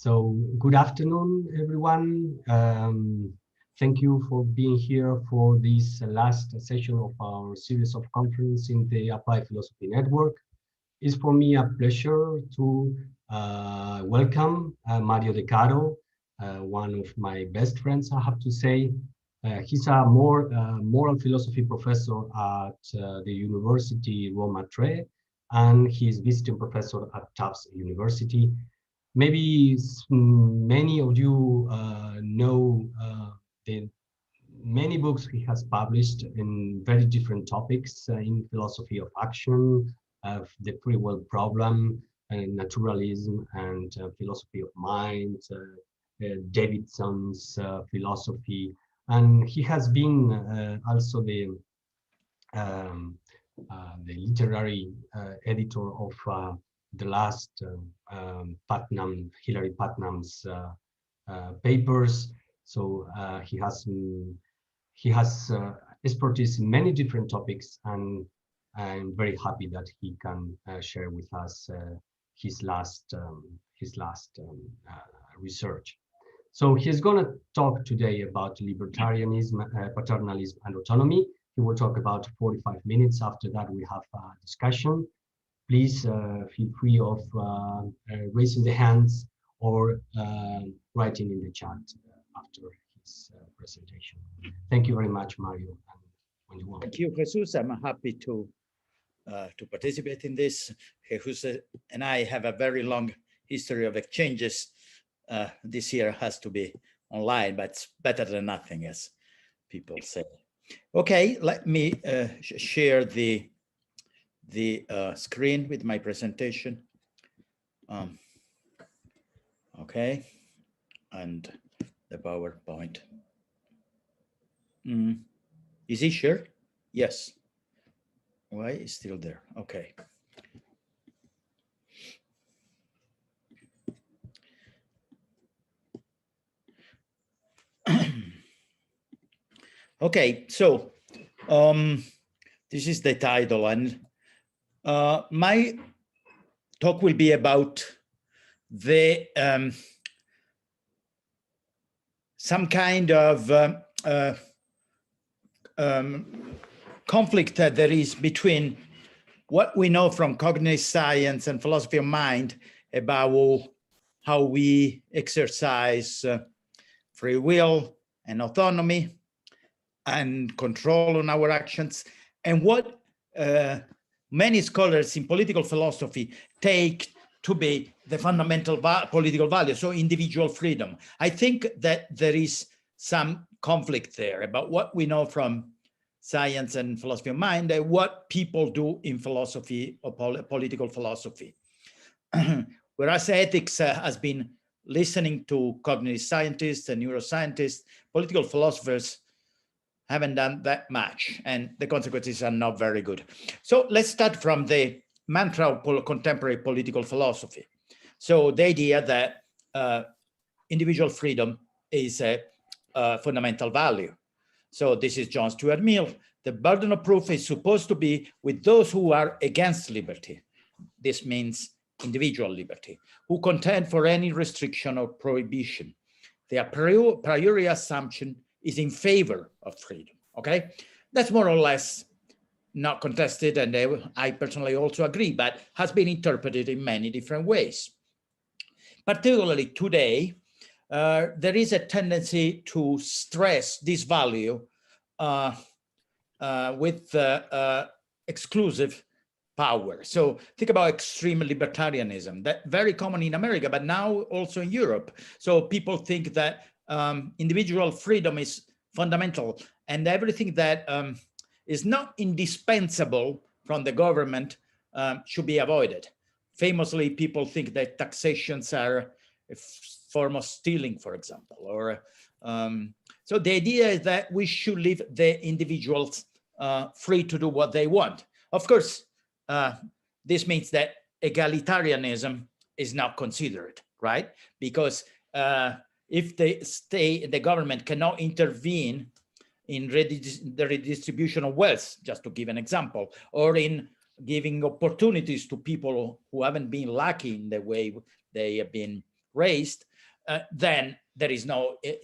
So good afternoon, everyone. Thank you for being here for this last session of our series of conference in the Applied Philosophy Network. It's for me a pleasure to welcome Mario De Caro, one of my best friends, I have to say. He's a moral philosophy professor at the University Roma Tre, and he's visiting professor at Tufts University. Maybe many of you know the many books he has published in very different topics in philosophy of action, the free will problem, naturalism, and philosophy of mind, Davidson's philosophy. And he has been also the literary editor of the last Hillary Putnam's papers. So he has expertise in many different topics, and I'm very happy that he can share with us his last research. So he's going to talk today about libertarianism, paternalism, and autonomy. He will talk about 45 minutes. After that, we have a discussion. Please feel free of raising the hands or writing in the chat after his presentation. Thank you very much, Mario. And when you want. Thank you, Jesus. I'm happy to participate in this. Jesus and I have a very long history of exchanges. This year has to be online, but it's better than nothing, as people say. Okay, let me share the screen with my presentation. Okay, and the PowerPoint. Is it shared? Yes. Why is still there? Okay. Okay, so this is the title, and my talk will be about the some kind of conflict that there is between what we know from cognitive science and philosophy of mind about how we exercise free will and autonomy and control on our actions, and what many scholars in political philosophy take to be the fundamental political value, so individual freedom. I think that there is some conflict there about what we know from science and philosophy of mind and what people do in philosophy or political philosophy. Whereas ethics has been listening to cognitive scientists and neuroscientists, political philosophers haven't done that much, and the consequences are not very good. So let's start from the mantra of contemporary political philosophy. So the idea that individual freedom is a fundamental value. So this is John Stuart Mill. The burden of proof is supposed to be with those who are against liberty. This means individual liberty, who contend for any restriction or prohibition. The a priori assumption is in favor of freedom, okay? That's more or less not contested, and I personally also agree, but has been interpreted in many different ways. Particularly today, there is a tendency to stress this value with exclusive power. So think about extreme libertarianism, that very common in America, but now also in Europe. So people think that individual freedom is fundamental, and everything that is not indispensable from the government should be avoided. Famously, people think that taxations are a form of stealing, for example, or so the idea is that we should leave the individuals free to do what they want. Of course, this means that egalitarianism is not considered, right? Because if the government cannot intervene in the redistribution of wealth, just to give an example, or in giving opportunities to people who haven't been lucky in the way they have been raised, then there is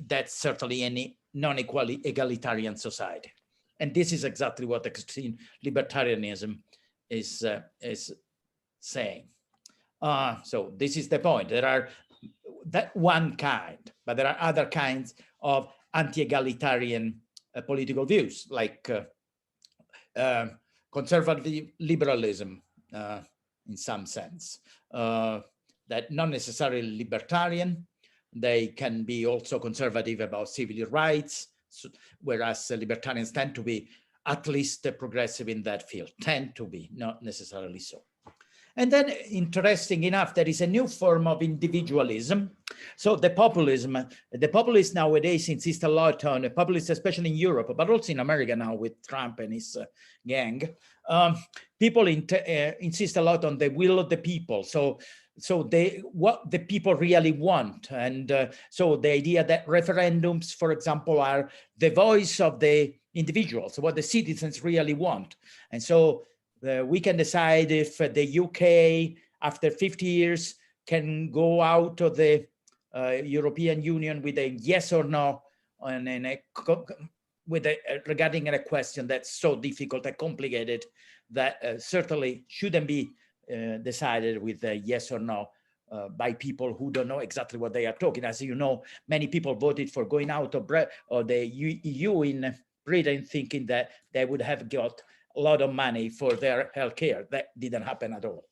that's certainly any non-equally egalitarian society. And this is exactly what extreme libertarianism is saying. So this is the point. There are that one kind, but there are other kinds of anti-egalitarian political views, like conservative liberalism, in some sense, that not necessarily libertarian. They can be also conservative about civil rights, whereas libertarians tend to be at least progressive in that field, tend to be, not necessarily so. And then, interesting enough, there is a new form of individualism. So the populists nowadays insist a lot on, populists especially in Europe, but also in America now with Trump and his gang, people insist a lot on the will of the people. So what the people really want. And so the idea that referendums, for example, are the voice of the individuals, what the citizens really want. And so we can decide if the UK, after 50 years, can go out of the European Union with a yes or no, regarding a question that's so difficult and complicated that certainly shouldn't be decided with a yes or no by people who don't know exactly what they are talking. As you know, many people voted for going out of the EU in Britain, thinking that they would have got a lot of money for their healthcare. That didn't happen at all.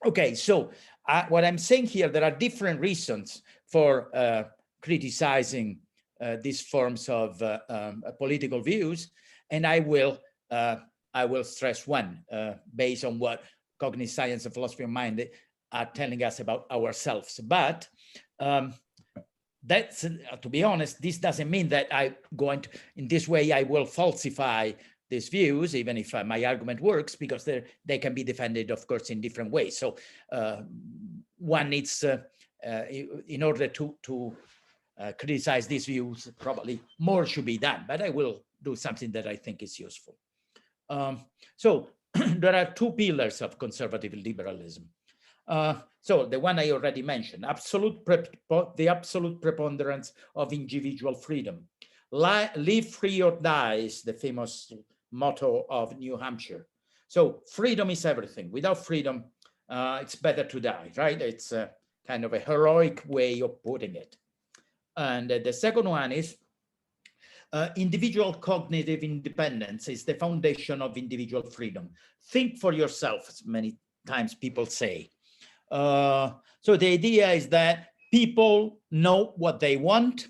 Okay, so what I'm saying here, there are different reasons for criticizing these forms of political views, and I will stress one based on what cognitive science and philosophy of mind are telling us about ourselves. But that's, to be honest, this doesn't mean that I'm going to, in this way, I will falsify these views, even if my argument works, because they can be defended, of course, in different ways. So one needs, in order to criticize these views, probably more should be done, but I will do something that I think is useful. So there are two pillars of conservative liberalism. So the one I already mentioned, the absolute preponderance of individual freedom. Live free or die is the famous motto of New Hampshire. So freedom is everything. Without freedom, it's better to die, right? It's a kind of a heroic way of putting it. And the second one is individual cognitive independence is the foundation of individual freedom. Think for yourself, as many times people say. So the idea is that people know what they want.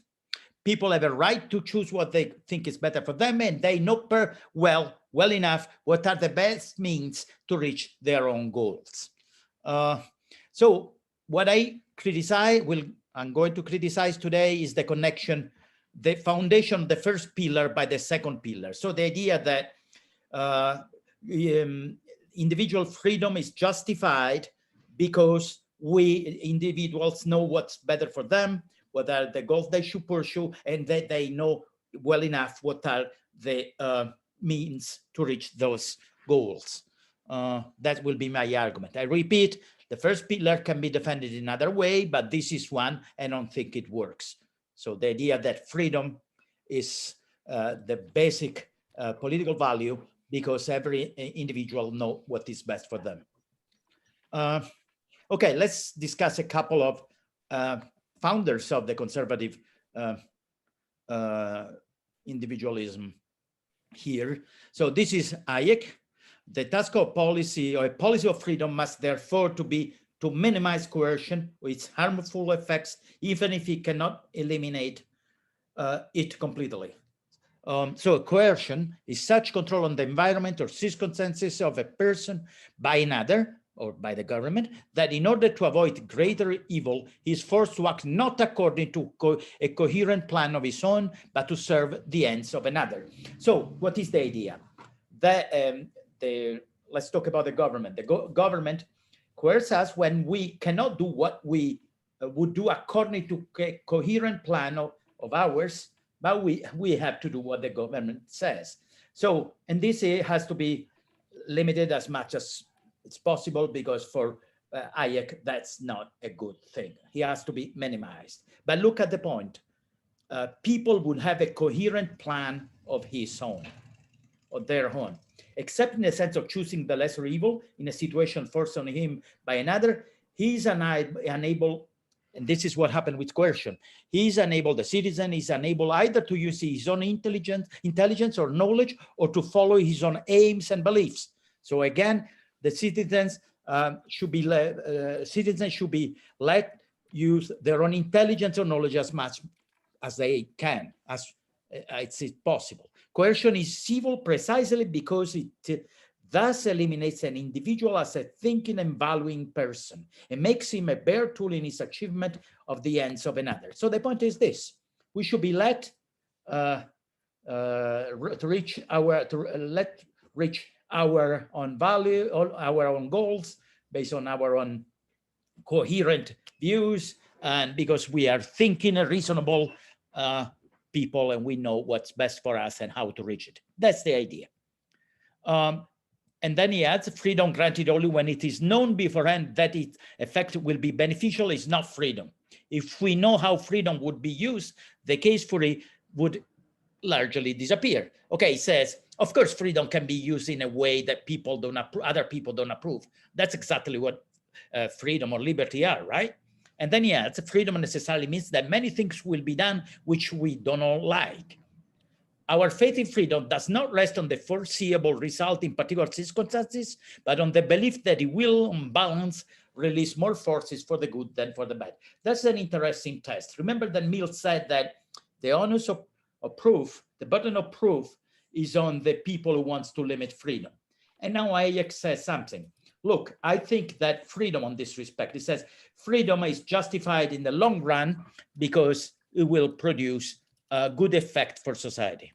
People have a right to choose what they think is better for them, and they know well enough what are the best means to reach their own goals. So what I'm going to criticize today is the connection, the foundation, the first pillar by the second pillar. So the idea that individual freedom is justified because we individuals know what's better for them, what are the goals they should pursue, and that they know well enough what are the means to reach those goals. That will be my argument. I repeat, the first pillar can be defended in another way, but this is one, and I don't think it works. So the idea that freedom is the basic political value because every individual knows what is best for them. Okay, let's discuss a couple of founders of the conservative individualism here. So this is Hayek. The task of policy, or a policy of freedom, must therefore to minimize coercion or its harmful effects, even if it cannot eliminate it completely. So coercion is such control on the environment or circumstances of a person by another or by the government, that in order to avoid greater evil, he is forced to act not according to a coherent plan of his own, but to serve the ends of another. So what is the idea? That let's talk about the government. The government coerces us when we cannot do what we would do according to a coherent plan of ours, but we have to do what the government says. So, and this has to be limited as much as it's possible, because for Hayek, that's not a good thing. He has to be minimized. But look at the point. People would have a coherent plan of his own, of their own, except in the sense of choosing the lesser evil in a situation forced on him by another. He's unable, and this is what happened with coercion. He's unable, the citizen is unable either to use his own intelligence or knowledge, or to follow his own aims and beliefs. So again, the citizens should be let use their own intelligence or knowledge as much as they can, as it's possible. Coercion is evil precisely because it thus eliminates an individual as a thinking and valuing person and makes him a bare tool in his achievement of the ends of another. So the point is this: we should be let reach our own value, our own goals based on our own coherent views, and because we are thinking a reasonable people and we know what's best for us and how to reach it. That's the idea. And then he adds, freedom granted only when it is known beforehand that its effect will be beneficial is not freedom. If we know how freedom would be used, the case for it would largely disappear. Okay, he says, of course, freedom can be used in a way that people don't other people don't approve. That's exactly what freedom or liberty are, right? And then he adds, freedom necessarily means that many things will be done which we don't all like. Our faith in freedom does not rest on the foreseeable result in particular circumstances, but on the belief that it will, on balance, release more forces for the good than for the bad. That's an interesting test. Remember that Mill said that the onus of proof, the burden of proof, is on the people who wants to limit freedom. And now Hayek says something. Look, I think that freedom on this respect, he says, freedom is justified in the long run because it will produce a good effect for society,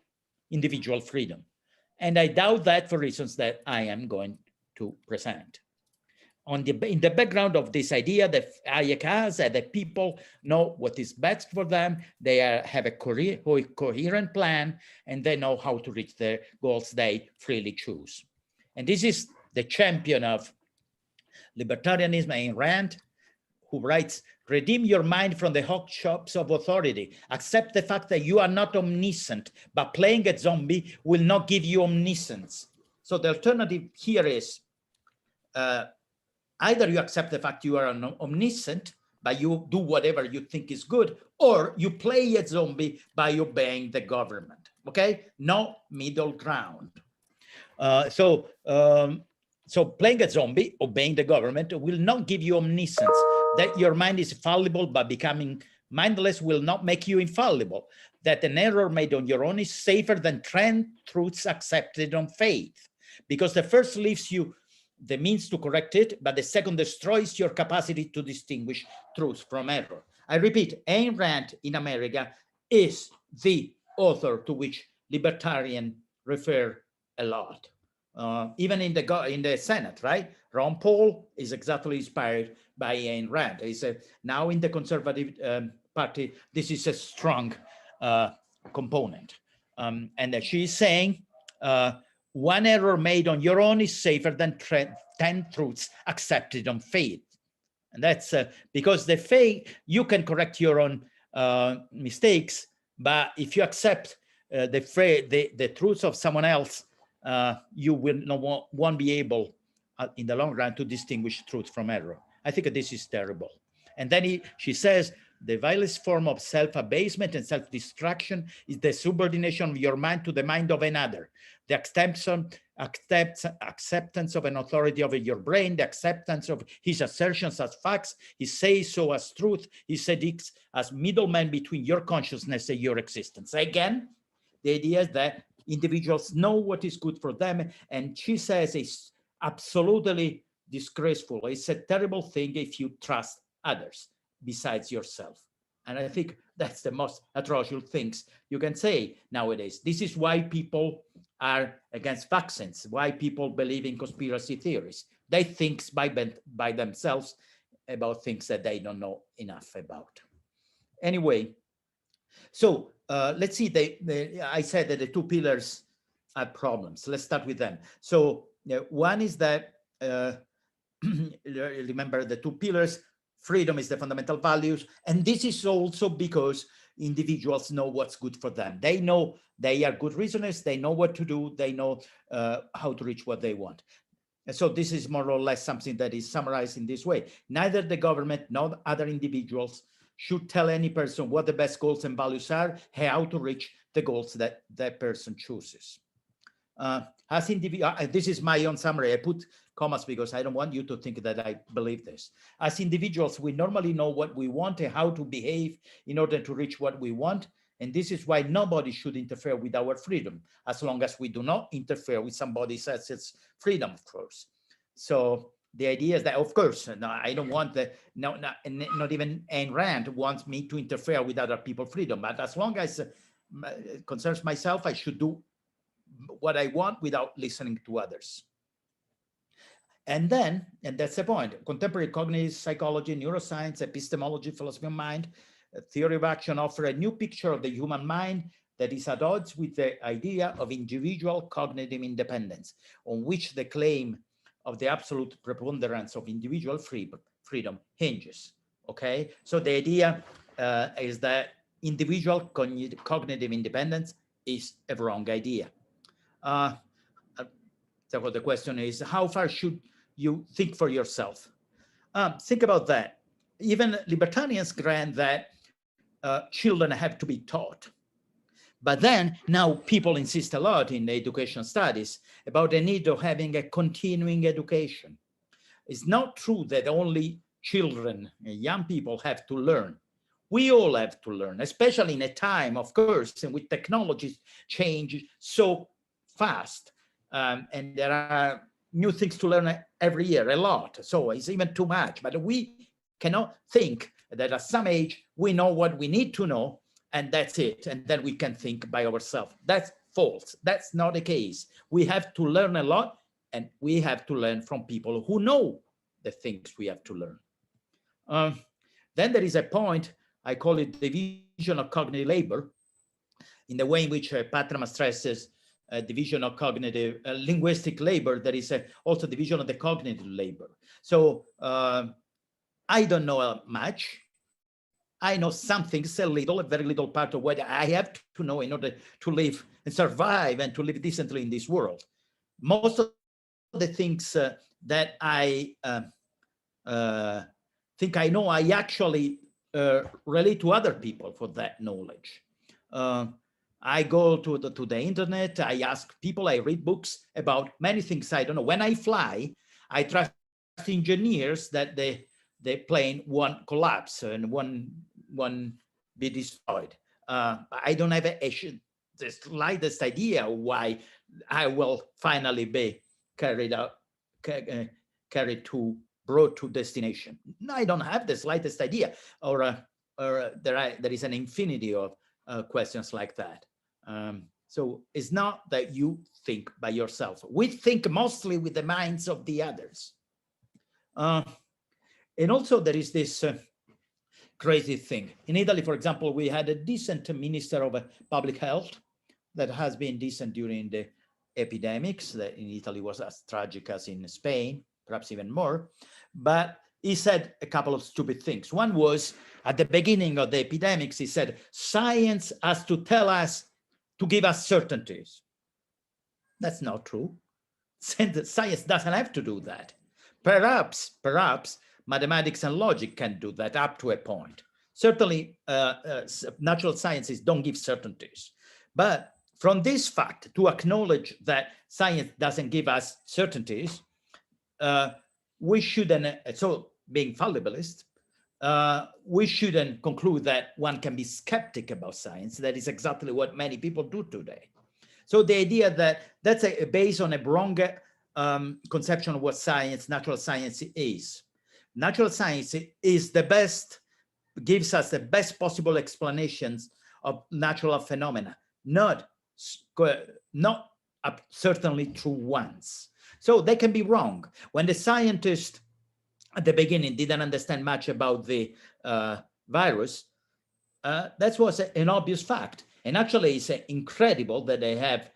individual freedom. And I doubt that for reasons that I am going to present. In the background of this idea that Hayek has, that people know what is best for them, they have a coherent plan, and they know how to reach the goals they freely choose. And this is the champion of libertarianism, Ayn Rand, who writes, redeem your mind from the hawk shops of authority. Accept the fact that you are not omniscient, but playing a zombie will not give you omniscience. So the alternative here is either you accept the fact you are omniscient, but you do whatever you think is good, or you play a zombie by obeying the government, okay? No middle ground. So playing a zombie, obeying the government, will not give you omniscience. That your mind is fallible, but becoming mindless will not make you infallible. That an error made on your own is safer than trend truths accepted on faith, because the first leaves you the means to correct it, but the second destroys your capacity to distinguish truth from error. I repeat, Ayn Rand in America is the author to which libertarians refer a lot. Even in the Senate, right? Ron Paul is exactly inspired by Ayn Rand. He said, now in the Conservative Party, this is a strong component. And she's saying, one error made on your own is safer than 10 truths accepted on faith. And that's because the faith, you can correct your own mistakes, but if you accept the truths of someone else, you won't be able in the long run to distinguish truth from error. I think this is terrible. And then she says, the vilest form of self-abasement and self-destruction is the subordination of your mind to the mind of another. The acceptance of an authority over your brain, the acceptance of his assertions as facts, his say-so as truth, his edicts as middlemen between your consciousness and your existence. Again, the idea is that individuals know what is good for them, and she says it's absolutely disgraceful. It's a terrible thing if you trust others besides yourself. And I think that's the most atrocious things you can say nowadays. This is why people are against vaccines, why people believe in conspiracy theories. They think by themselves about things that they don't know enough about. Anyway, so let's see, I said that the two pillars are problems. Let's start with them. So one is that remember the two pillars. Freedom is the fundamental values. And this is also because individuals know what's good for them. They know they are good reasoners. They know what to do. They know how to reach what they want. And so this is more or less something that is summarized in this way. Neither the government nor other individuals should tell any person what the best goals and values are, how to reach the goals that that person chooses. As individual, this is my own summary. I put commas because I don't want you to think that I believe this. As individuals, we normally know what we want and how to behave in order to reach what we want. And this is why nobody should interfere with our freedom, as long as we do not interfere with somebody else's freedom, of course. So the idea is that, of course, no, I don't want the, not even Ayn Rand wants me to interfere with other people's freedom. But as long as it concerns myself, I should do what I want without listening to others. And then, and that's the point, contemporary cognitive psychology, neuroscience, epistemology, philosophy of mind, theory of action offer a new picture of the human mind that is at odds with the idea of individual cognitive independence, on which the claim of the absolute preponderance of individual freedom hinges. Okay, so the idea is that individual cognitive independence is a wrong idea. So the question is, how far should you think for yourself? Think about that. Even libertarians grant that children have to be taught. But then now people insist a lot in the education studies about the need of having a continuing education. It's not true that only children and young people have to learn. We all have to learn, especially in a time, of course, in which technologies change so fast. And there are new things to learn every year, a lot. So it's even too much. But we cannot think that at some age, we know what we need to know, and that's it. And then we can think by ourselves. That's false. That's not the case. We have to learn a lot, and we have to learn from people who know the things we have to learn. Then there is a point, I call it division of cognitive labor, in the way in which Paterman stresses division of cognitive linguistic labor. There is also division of the cognitive labor. So I don't know much. I know some things, a little, a very little part of what I have to know in order to live and survive and to live decently in this world. Most of the things that I think I know, I actually relate to other people for that knowledge. I go to the internet, I ask people, I read books about many things I don't know. When I fly, I trust engineers that the plane won't collapse and won't be destroyed. I don't have the slightest idea why I will finally be brought to destination. I don't have the slightest idea, or there is an infinity of questions like that. So it's not that you think by yourself. We think mostly with the minds of the others. And also there is this crazy thing. In Italy, for example, we had a decent minister of public health that has been decent during the epidemics, that in Italy was as tragic as in Spain, perhaps even more. But he said a couple of stupid things. One was, at the beginning of the epidemics, he said, science has to tell us, to give us certainties. That's not true. Science doesn't have to do that. Perhaps mathematics and logic can do that up to a point. Certainly, natural sciences don't give certainties. But from this fact, to acknowledge that science doesn't give us certainties, we shouldn't, so being fallibilist, we shouldn't conclude that one can be skeptic about science. That is exactly what many people do today. So the idea that that's based on a wrong conception of what science, natural science is. Natural science is the best, gives us the best possible explanations of natural phenomena, not certainly true ones. So they can be wrong. When the scientist at the beginning didn't understand much about the virus, that was an obvious fact. And actually it's incredible that they have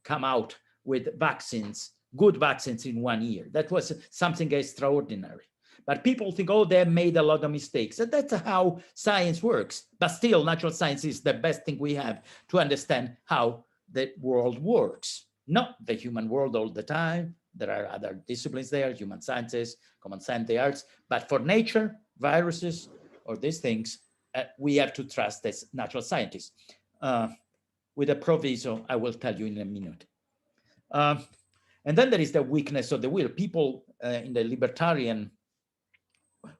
come out with vaccines good vaccines in 1 year. That was something extraordinary. But people think, oh, they made a lot of mistakes. And that's how science works. But still, natural science is the best thing we have to understand how the world works. Not the human world all the time. There are other disciplines there, human sciences, common sense, the arts. But for nature, viruses, or these things, we have to trust as natural scientists. With a proviso, I will tell you in a minute. And then there is the weakness of the will. People in the libertarian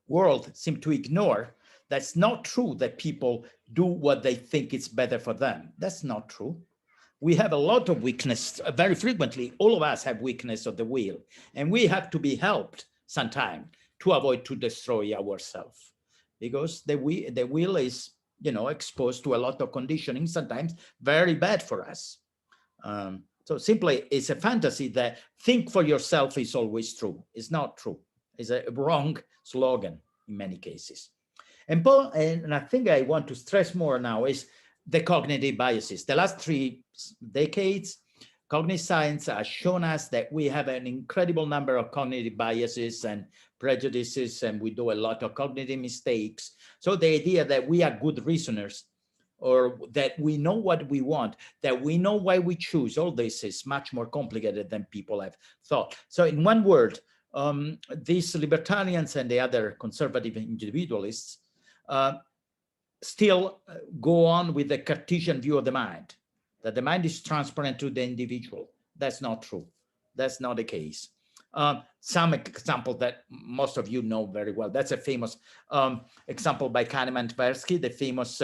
world seem to ignore that's not true that people do what they think is better for them. That's not true. We have a lot of weakness, very frequently, all of us have weakness of the will, and we have to be helped sometime to avoid to destroy ourselves, because the will is, exposed to a lot of conditioning, sometimes very bad for us. So simply, it's a fantasy that think for yourself is always true. It's not true. It's a wrong slogan in many cases. And I think I want to stress more now is the cognitive biases. The last 3 decades, cognitive science has shown us that we have an incredible number of cognitive biases and prejudices, and we do a lot of cognitive mistakes. So the idea that we are good reasoners, or that we know what we want, that we know why we choose, all this is much more complicated than people have thought. So in one word, these libertarians and the other conservative individualists still go on with the Cartesian view of the mind, that the mind is transparent to the individual. That's not true. That's not the case. Some example that most of you know very well. That's a famous example by Kahneman Tversky, the famous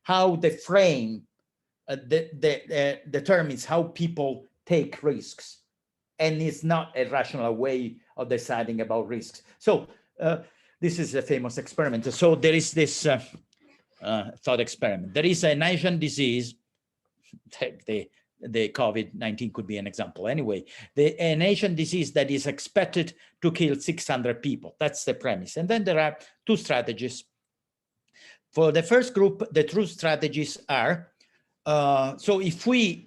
how the frame determines how people take risks, and it's not a rational way of deciding about risks. So this is a famous experiment. So there is this thought experiment. There is an Asian disease, the COVID-19 could be an example. Anyway, an Asian disease that is expected to kill 600 people. That's the premise. And then there are 2 strategies. For the first group, the true strategies are, so if we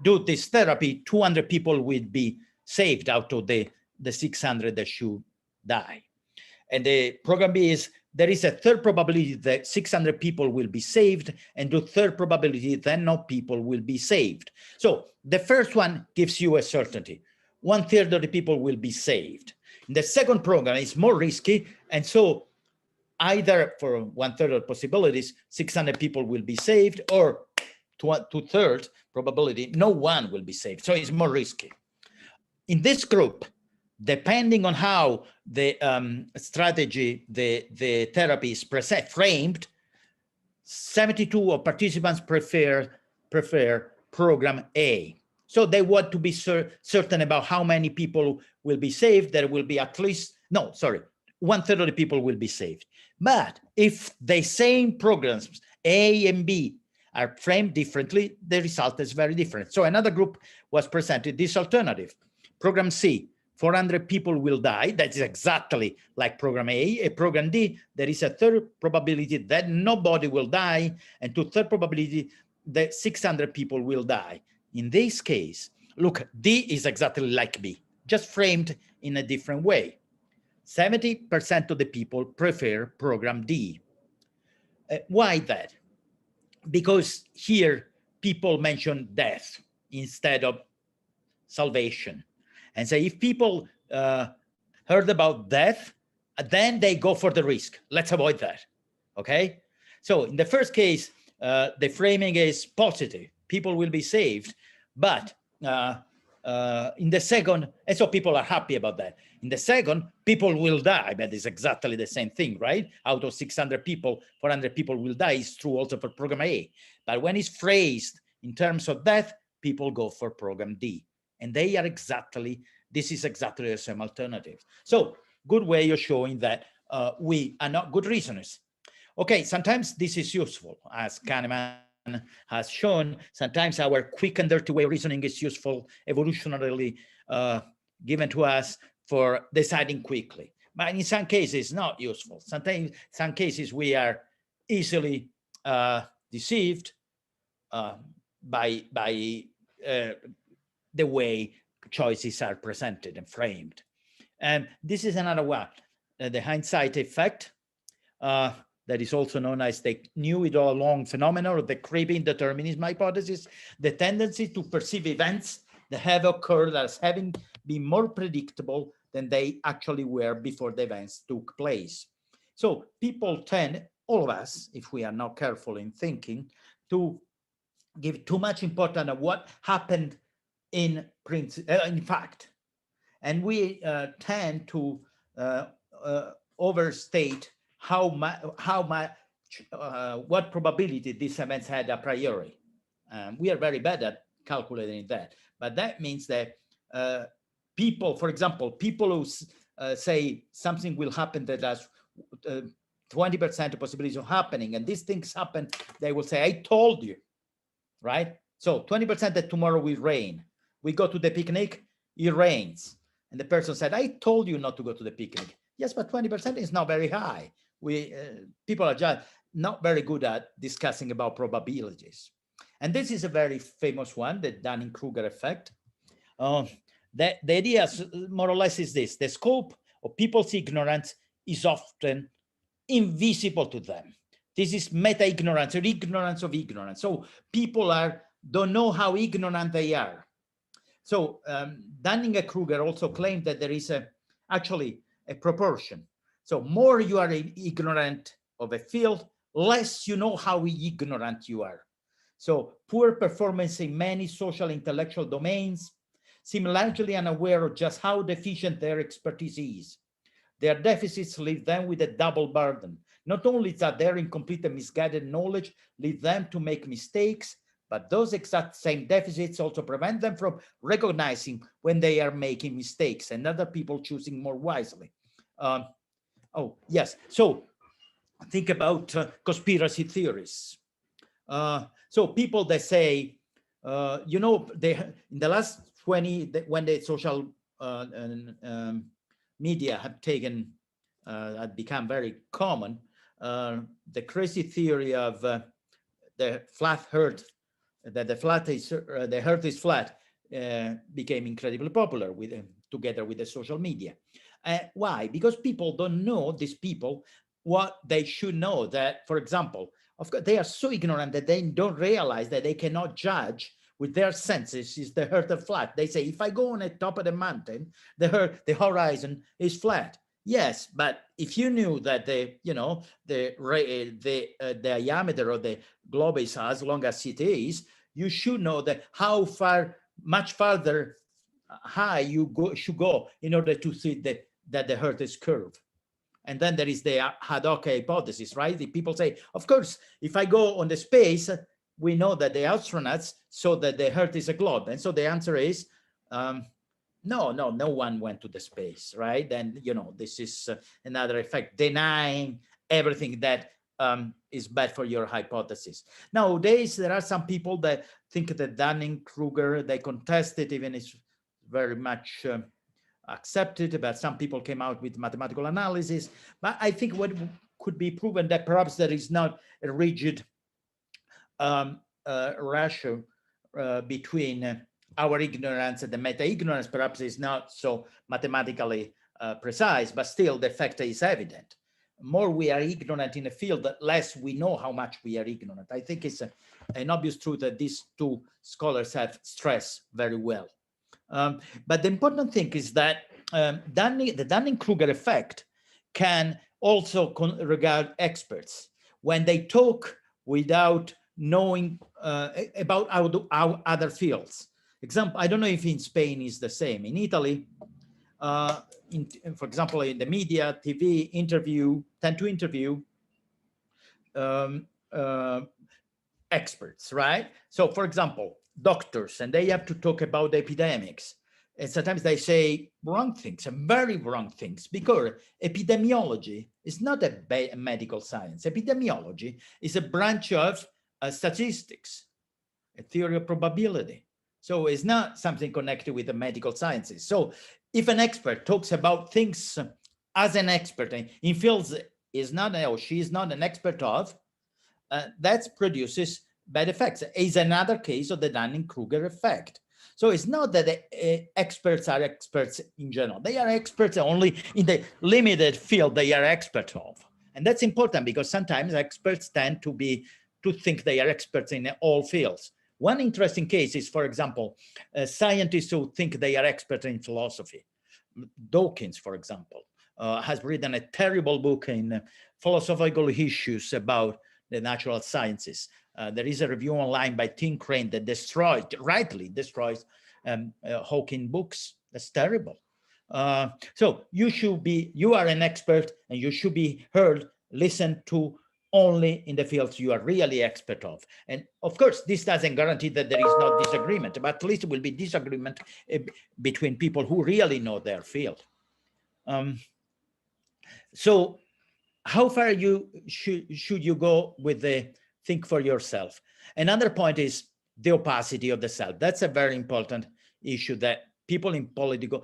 do this therapy, 200 people will be saved out of the 600 that should die. And the program B is, there is a third probability that 600 people will be saved, and the third probability that no people will be saved. So the first one gives you a certainty. 1/3 of the people will be saved. The second program is more risky, and so either for 1/3 of possibilities, 600 people will be saved, or 2/3 probability, no one will be saved. So it's more risky. In this group, depending on how the strategy, the therapy is framed, 72 of participants prefer program A. So they want to be certain about how many people will be saved. There will be at least, 1/3 of the people will be saved. But if the same programs, A and B, are framed differently, the result is very different. So another group was presented this alternative. Program C, 400 people will die. That is exactly like program A. A program D, there is a third probability that nobody will die, and 2/3 probability that 600 people will die. In this case, look, D is exactly like B, just framed in a different way. 70% of the people prefer program D. Why that? Because here people mention death instead of salvation. And so if people heard about death, then they go for the risk. Let's avoid that, okay? So in the first case, the framing is positive. People will be saved, but in the second, and so people are happy about that. In the second, people will die, but it's exactly the same thing, right? Out of 600 people, 400 people will die. It's true also for program A. But when it's phrased in terms of death, people go for program D. And they are exactly, this is exactly the same alternative. So good way of showing that we are not good reasoners. Okay, sometimes this is useful, as Kahneman has shown. Sometimes our quick and dirty way of reasoning is useful, evolutionarily given to us for deciding quickly. But in some cases, not useful. Sometimes, some cases, we are easily deceived by the way choices are presented and framed. And this is another one, the hindsight effect, that is also known as the knew it all along phenomenon, or the creeping determinism hypothesis, the tendency to perceive events that have occurred as having been more predictable than they actually were before the events took place. So people tend, all of us, if we are not careful in thinking, to give too much importance of what happened in fact, and we tend to overstate what probability these events had a priori. We are very bad at calculating that, but that means that people, for example, people who say something will happen that has 20% of possibilities of happening, and these things happen, they will say, I told you, right? So 20% that tomorrow will rain. We go to the picnic, it rains. And the person said, I told you not to go to the picnic. Yes, but 20% is not very high. People are just not very good at discussing about probabilities. And this is a very famous one, the Dunning-Kruger effect. The idea more or less is this: the scope of people's ignorance is often invisible to them. This is meta-ignorance, or ignorance of ignorance. So people don't know how ignorant they are. So Dunning-Kruger also claimed that there is actually a proportion. So more you are ignorant of a field, less you know how ignorant you are. So poor performance in many social intellectual domains seem largely unaware of just how deficient their expertise is. Their deficits leave them with a double burden. Not only that their incomplete and misguided knowledge lead them to make mistakes, but those exact same deficits also prevent them from recognizing when they are making mistakes and other people choosing more wisely. Oh, yes. So think about conspiracy theories. So people that say, you know, in the last 20, when the social media have taken, had become very common, the crazy theory of the flat earth, that the earth is flat, became incredibly popular together with the social media. Why? Because people don't know, these people, what they should know. That, for example, of course, they are so ignorant that they don't realize that they cannot judge with their senses is the earth flat. They say, if I go on the top of the mountain, the horizon is flat. Yes, but if you knew that the diameter of the globe is as long as it is, you should know that how far, much farther high you should go in order to see that the earth is curved. And then there is the ad hoc hypothesis, right? The people say, of course, if I go on the space, we know that the astronauts saw that the earth is a globe. And so the answer is, no one went to the space, right? And, you know, this is another effect, denying everything that is bad for your hypothesis. Nowadays, there are some people that think that Dunning-Kruger, they contest it, even it's very much accepted, but some people came out with mathematical analysis. But I think what could be proven that perhaps there is not a rigid ratio between our ignorance and the meta-ignorance. Perhaps is not so mathematically precise, but still the fact is evident. More we are ignorant in a field, the less we know how much we are ignorant. I think it's an obvious truth that these two scholars have stressed very well. But the important thing is that the Dunning-Kruger effect can also regard experts when they talk without knowing about our other fields. Example, I don't know if in Spain is the same. In Italy, for example, in the media, TV, tend to interview experts, right? So, for example, doctors, and they have to talk about the epidemics. And sometimes they say wrong things, and very wrong things, because epidemiology is not a medical science. Epidemiology is a branch of statistics, a theory of probability. So it's not something connected with the medical sciences. So if an expert talks about things as an expert in fields is not, or she is not an expert of, that produces bad effects. Is another case of the Dunning-Kruger effect. So it's not that the experts are experts in general. They are experts only in the limited field they are expert of. And that's important because sometimes experts tend to think they are experts in all fields. One interesting case is, for example, scientists who think they are experts in philosophy. Dawkins, for example, has written a terrible book in philosophical issues about the natural sciences. There is a review online by Tim Crane that rightly destroys Hawking books. That's terrible. So you are an expert and you should be heard, listened to only in the fields you are really expert of. And of course, this doesn't guarantee that there is not disagreement, but at least it will be disagreement between people who really know their field. So how far should you go with the think for yourself? Another point is the opacity of the self. That's a very important issue that people in political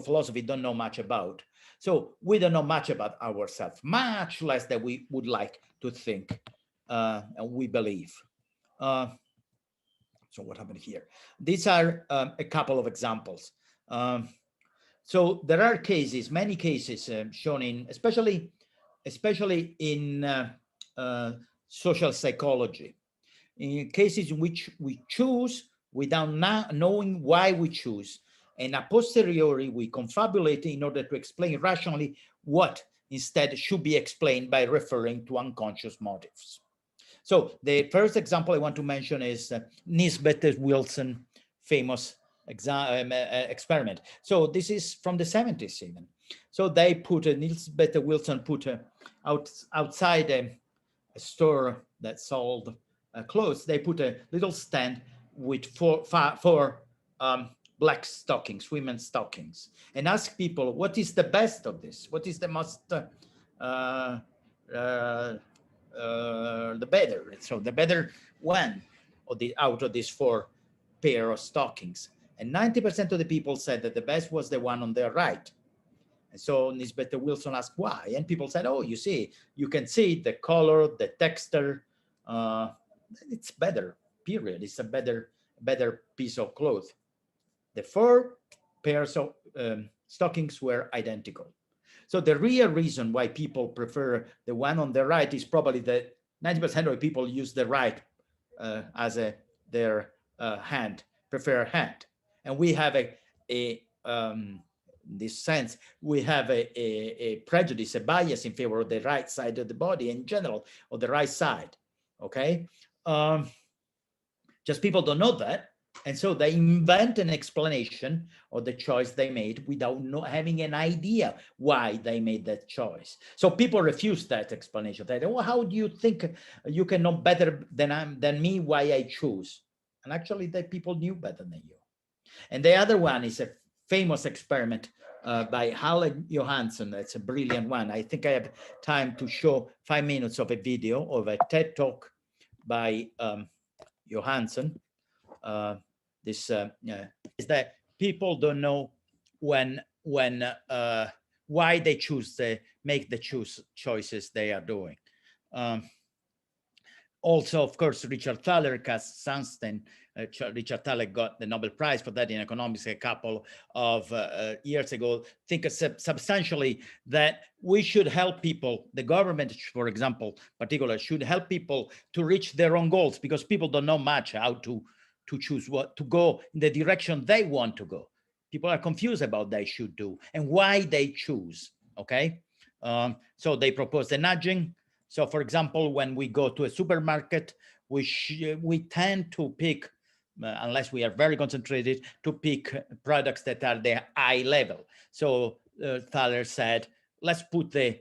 philosophy don't know much about. So we don't know much about ourselves, much less that we would like to think and we believe. So what happened here? These are a couple of examples. So there are cases, many cases shown in, especially in social psychology, in cases in which we choose without knowing why we choose, and a posteriori we confabulate in order to explain rationally what instead should be explained by referring to unconscious motives. So the first example I want to mention is Nisbet-Wilson famous experiment. So this is from the 70s even. So they put Nisbet-Wilson put outside a store that sold clothes. They put a little stand with four black stockings, women's stockings, and ask people, what is the best of this? What is the most the better? So the better one out of these four pair of stockings. And 90% of the people said that the best was the one on their right. And so Nisbet-Wilson asked why, and people said, oh, you see, you can see the color, the texture, it's better, period. It's a better piece of cloth. The four pairs of stockings were identical. So the real reason why people prefer the one on the right is probably that 90% of people use the right as their preferred hand. And we have this sense, we have a prejudice, a bias in favor of the right side of the body in general, or the right side, okay? Just people don't know that. And so they invent an explanation of the choice they made without having an idea why they made that choice. So people refuse that explanation. They say, well, how do you think you can know better than me why I choose? And actually, the people knew better than you. And the other one is a famous experiment by Hayek Johansson. That's a brilliant one. I think I have time to show 5 minutes of a video of a TED talk by Johansson. This is that people don't know when why they make the choices they are doing. Also, of course, Richard Thaler cast Sunstein. Richard Thaler got the Nobel Prize for that in economics a couple of years ago. Think substantially that we should help people. The government, for example, particularly, should help people to reach their own goals, because people don't know much how to choose what to go in the direction they want to go. People are confused about what they should do and why they choose. Okay, so they propose the nudging. So, for example, when we go to a supermarket, we tend to pick, unless we are very concentrated, to pick products that are the eye level. So Thaler said, let's put the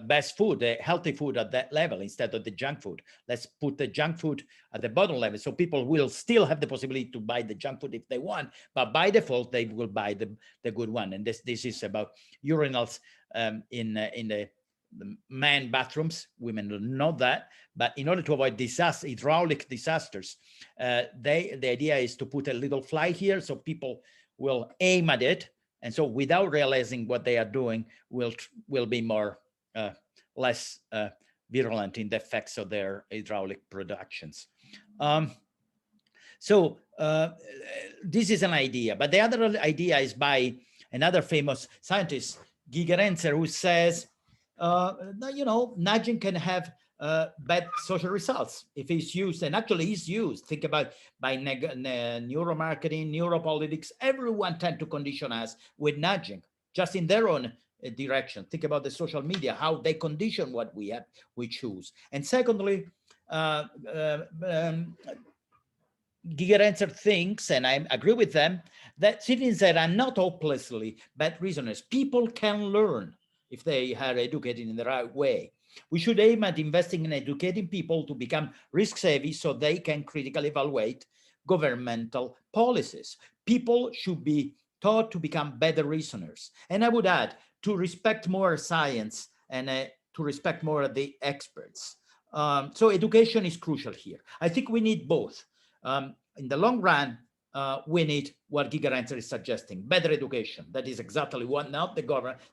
best food, the healthy food at that level instead of the junk food. Let's put the junk food at the bottom level. So people will still have the possibility to buy the junk food if they want, but by default, they will buy the good one. And this is about urinals in the men bathrooms. Women don't know that, but in order to avoid hydraulic disasters, the idea is to put a little fly here so people will aim at it, and so without realizing what they are doing, will be less virulent in the effects of their hydraulic productions. So this is an idea, but the other idea is by another famous scientist, Gigerenzer, who says, nudging can have bad social results if it's used, and actually is used. Think about by neuromarketing, neuropolitics, everyone tend to condition us with nudging, just in their own direction. Think about the social media, how they condition what we choose. And secondly, Gigerenzer thinks, and I agree with them, that citizens that are not hopelessly bad reasoners, people can learn if they are educated in the right way. We should aim at investing in educating people to become risk savvy so they can critically evaluate governmental policies. People should be taught to become better reasoners. And I would add, to respect more science and to respect more the experts. So education is crucial here. I think we need both. In the long run, we need what Gigerenzer is suggesting, better education. That is exactly what now the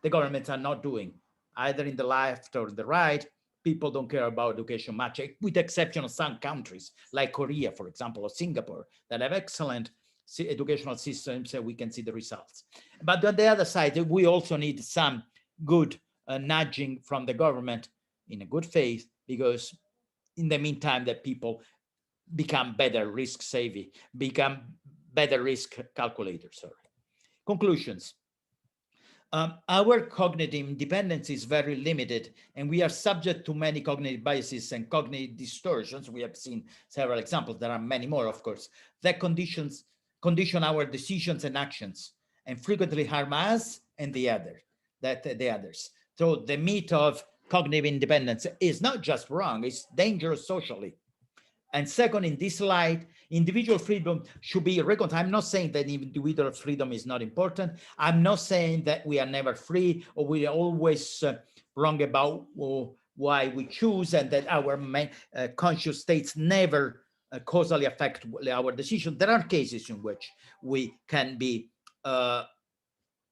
governments are not doing, either in the left or the right. People don't care about education much, with the exception of some countries like Korea, for example, or Singapore, that have excellent educational systems, and we can see the results. But on the other side, we also need some good nudging from the government in a good faith, because in the meantime, that people become better risk savvy, become better risk calculators. Sorry. Conclusions. Our cognitive independence is very limited, and we are subject to many cognitive biases and cognitive distortions. We have seen several examples. There are many more, of course, that condition our decisions and actions, and frequently harm us and the others. So the myth of cognitive independence is not just wrong, it's dangerous socially. And second, in this light, individual freedom should be recognized. I'm not saying that individual freedom is not important. I'm not saying that we are never free, or we are always wrong about why we choose, and that our conscious states never causally affect our decision. There are cases in which we can be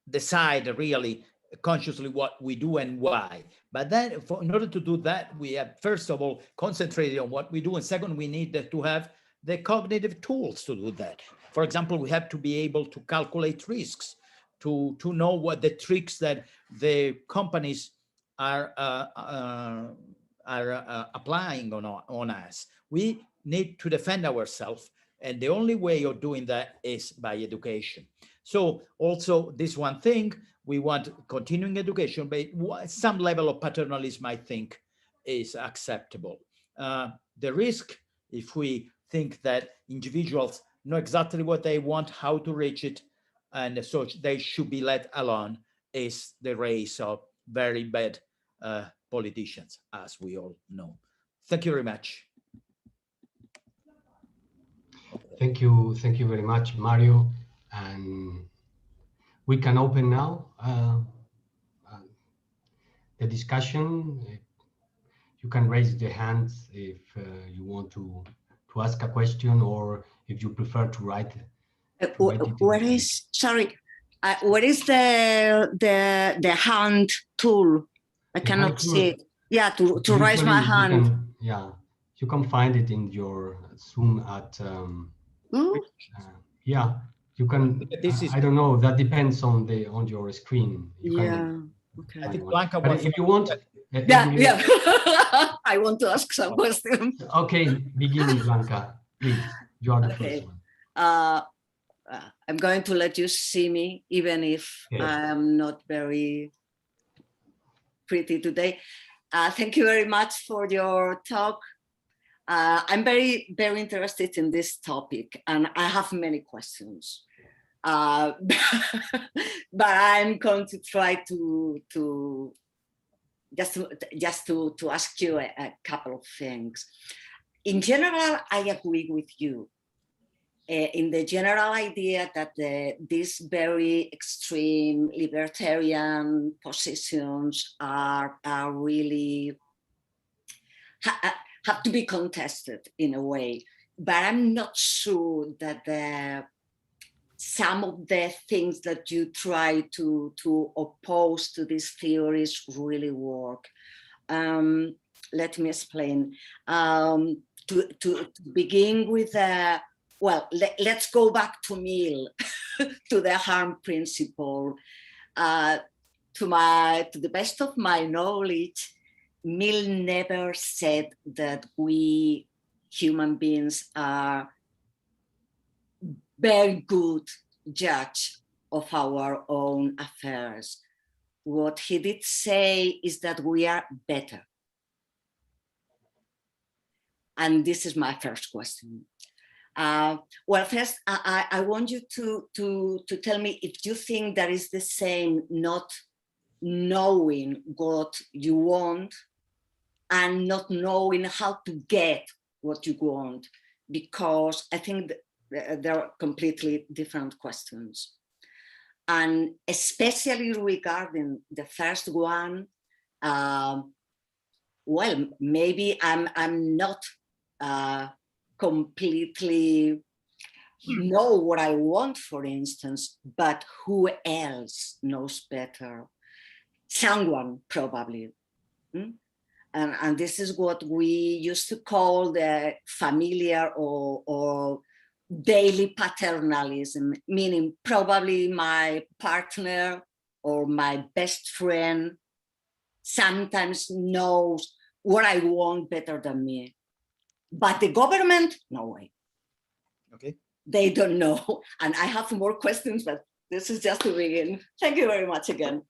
decide really consciously what we do and why. But then in order to do that, we have, first of all, concentrated on what we do. And second, we need to have the cognitive tools to do that. For example, we have to be able to calculate risks, to know what the tricks that the companies are applying on us. We need to defend ourselves. And the only way of doing that is by education. So also this one thing, we want continuing education, but some level of paternalism, I think, is acceptable. The risk, if we think that individuals know exactly what they want, how to reach it, and so they should be let alone, is the race of very bad politicians, as we all know. Thank you very much. Thank you very much, Mario. And we can open now the discussion. You can raise the hand if you want to ask a question, or if you prefer to write. What is the hand tool? I cannot see it. Yeah, to raise my hand. You can find it in your Zoom at. Yeah, you can. I don't know. That depends on your screen. You can. Okay. I think Blanca wants. If you want. Yeah. I want to ask some questions. Okay, begin, Blanca. Please, you are the first one. I'm going to let you see me, even if I'm not very pretty today. Thank you very much for your talk. I'm very, very interested in this topic, and I have many questions. But I'm going to try to ask you a couple of things. In general, I agree with you in the general idea that these very extreme libertarian positions are really have to be contested in a way. But I'm not sure that some of the things that you try to oppose to these theories really work. Let me explain. To begin with, well, let's go back to Mill, to the harm principle. To the best of my knowledge, Mill never said that we human beings are very good judge of our own affairs. What he did say is that we are better. And this is my first question. Well, first, I want you to tell me if you think that is the same, not knowing what you want and not knowing how to get what you want, because I think they're completely different questions. And especially regarding the first one, well, maybe I'm not completely know what I want, for instance, but who else knows better? Someone probably. And this is what we used to call the familiar or daily paternalism, meaning probably my partner or my best friend sometimes knows what I want better than me. But the government, no way. Okay. They don't know. And I have more questions, but this is just to begin. Thank you very much again.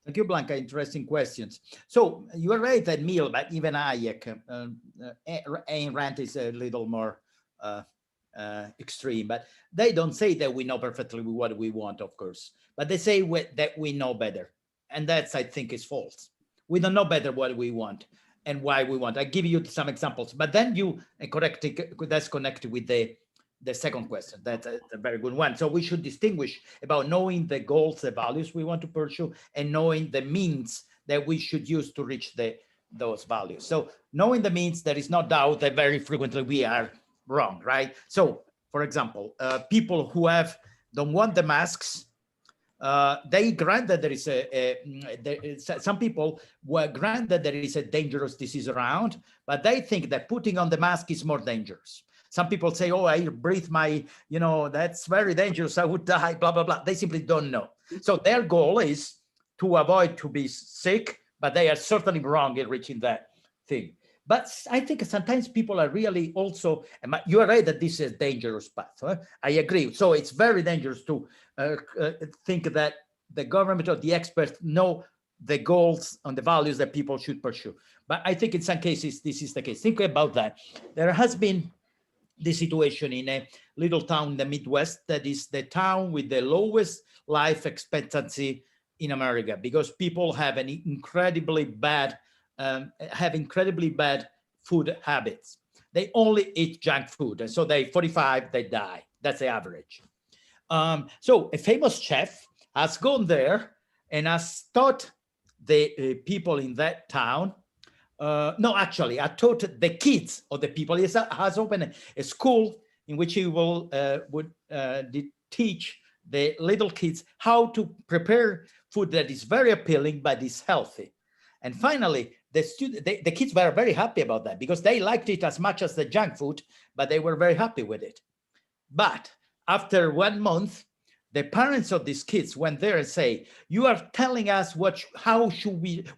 Thank you, Blanca. Interesting questions. So you are right that Mill, but even Hayek, Ayn Rand is a little more extreme, but they don't say that we know perfectly what we want, of course, but they say that we know better. And that's, I think, is false. We don't know better what we want and why we want. I give you some examples, but then you that's connected with the second question. That's a very good one. So we should distinguish about knowing the goals, the values we want to pursue, and knowing the means that we should use to reach those values. So knowing the means, there is no doubt that very frequently we are wrong, right? So, for example, people who don't want the masks, they grant that there is some people will grant that there is a dangerous disease around, but they think that putting on the mask is more dangerous. Some people say, oh, I breathe that's very dangerous, I would die, blah, blah, blah. They simply don't know. So their goal is to avoid to be sick, but they are certainly wrong in reaching that thing. But I think sometimes people are really also, you are right that this is a dangerous path. Huh? I agree. So it's very dangerous to think that the government or the experts know the goals and the values that people should pursue. But I think in some cases, this is the case. Think about that. There has been this situation in a little town in the Midwest that is the town with the lowest life expectancy in America, because people have an incredibly bad food habits. They only eat junk food. And so they 45, they die. That's the average. So a famous chef has gone there and has taught the people in that town. No, actually, I taught the kids of the people. He has opened a school in which he would teach the little kids how to prepare food that is very appealing but is healthy. And finally, the kids were very happy about that because they liked it as much as the junk food, but they were very happy with it. But after 1 month, the parents of these kids went there and say, you are telling us how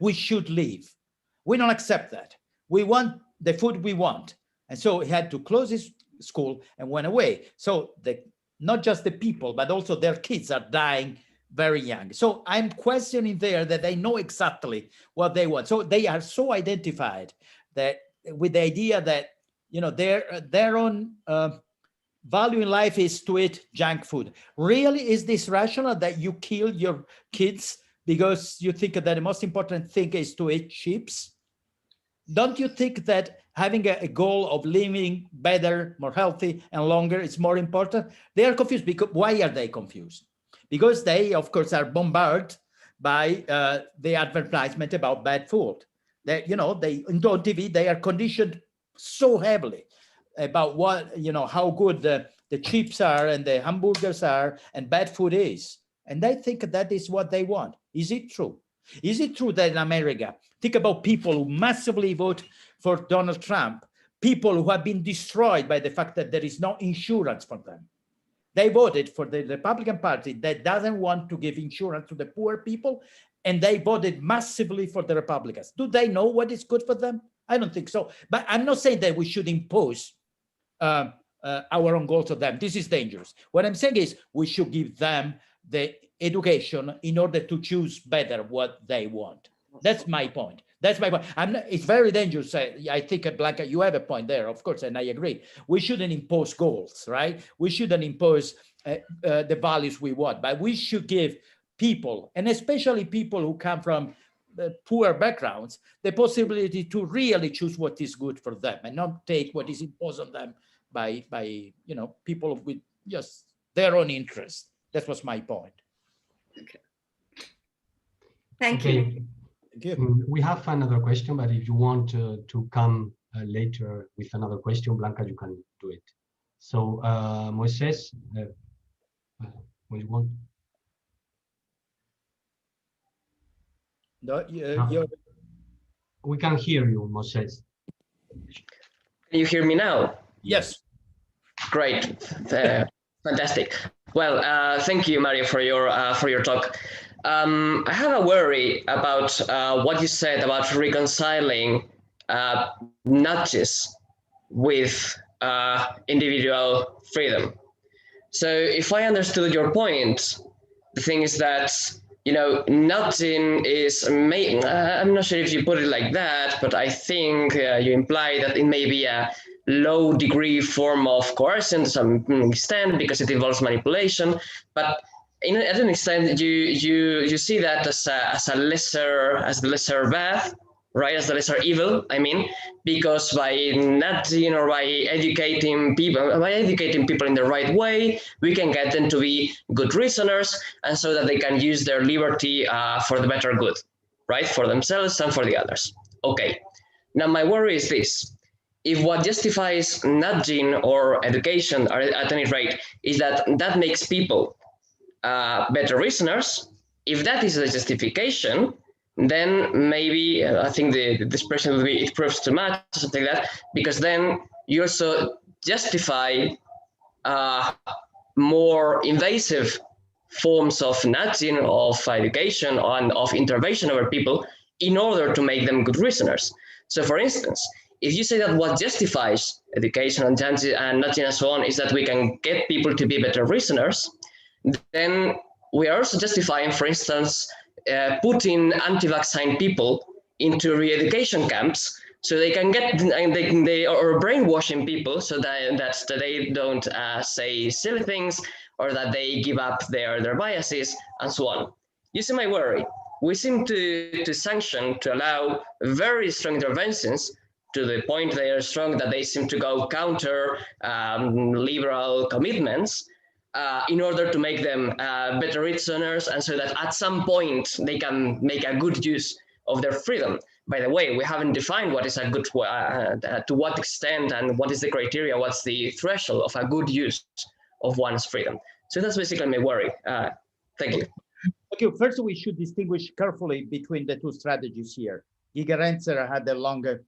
we should live. We don't accept that. We want the food we want. And so he had to close his school and went away. So not just the people, but also their kids are dying very young. So I'm questioning there that they know exactly what they want. So they are so identified that with the idea that, their own value in life is to eat junk food. Really, is this rational that you kill your kids because you think that the most important thing is to eat chips? Don't you think that having a goal of living better, more healthy, and longer is more important? They are confused. Because why are they confused? Because they, of course, are bombarded by the advertisement about bad food. They, on TV, they are conditioned so heavily about how good the chips are and the hamburgers are and bad food is. And they think that is what they want. Is it true? Is it true that in America, think about people who massively vote for Donald Trump, people who have been destroyed by the fact that there is no insurance for them. They voted for the Republican Party that doesn't want to give insurance to the poor people, and they voted massively for the Republicans. Do they know what is good for them? I don't think so. But I'm not saying that we should impose our own goals on them. This is dangerous. What I'm saying is we should give them the education in order to choose better what they want. That's my point. That's my point. It's very dangerous. I think, Blanca, you have a point there, of course, and I agree. We shouldn't impose goals, right? We shouldn't impose the values we want, but we should give people, and especially people who come from poor backgrounds, the possibility to really choose what is good for them and not take what is imposed on them by people with just their own interest. That was my point. Okay. Thank you. We have another question, but if you want to come later with another question, Blanca, you can do it. So, Moises, what do you want? No, we can hear you, Moises. Can you hear me now? Yes. Great, fantastic. Well, thank you, Mario, for your talk. I have a worry about what you said about reconciling nudges with individual freedom. So if I understood your point, the thing is that, nudging is, I'm not sure if you put it like that, but I think you imply that it may be a low degree form of coercion to some extent because it involves manipulation, but at an extent, you see that as the lesser bad, right? As the lesser evil. I mean, because by nudging or by educating people in the right way, we can get them to be good reasoners, and so that they can use their liberty for the better good, right? For themselves and for the others. Okay. Now my worry is this: if what justifies nudging or education, or at any rate, is that makes people better reasoners, if that is the justification, then maybe I think the expression would be it proves too much, something like that, because then you also justify more invasive forms of nudging, of education, and of intervention over people in order to make them good reasoners. So for instance, if you say that what justifies education and nudging and so on is that we can get people to be better reasoners, then we are also justifying, for instance, putting anti-vaccine people into re-education camps so they can get, or brainwashing people so that they don't say silly things or that they give up their biases and so on. You see my worry. We seem to sanction, to allow very strong interventions to the point they are strong that they seem to go counter liberal commitments in order to make them better reasoners, and so that at some point they can make a good use of their freedom. By the way, we haven't defined what is a good, to what extent and what is the criteria, what's the threshold of a good use of one's freedom. So that's basically my worry. Thank you. Okay, first we should distinguish carefully between the two strategies here. Gigerenzer had a longer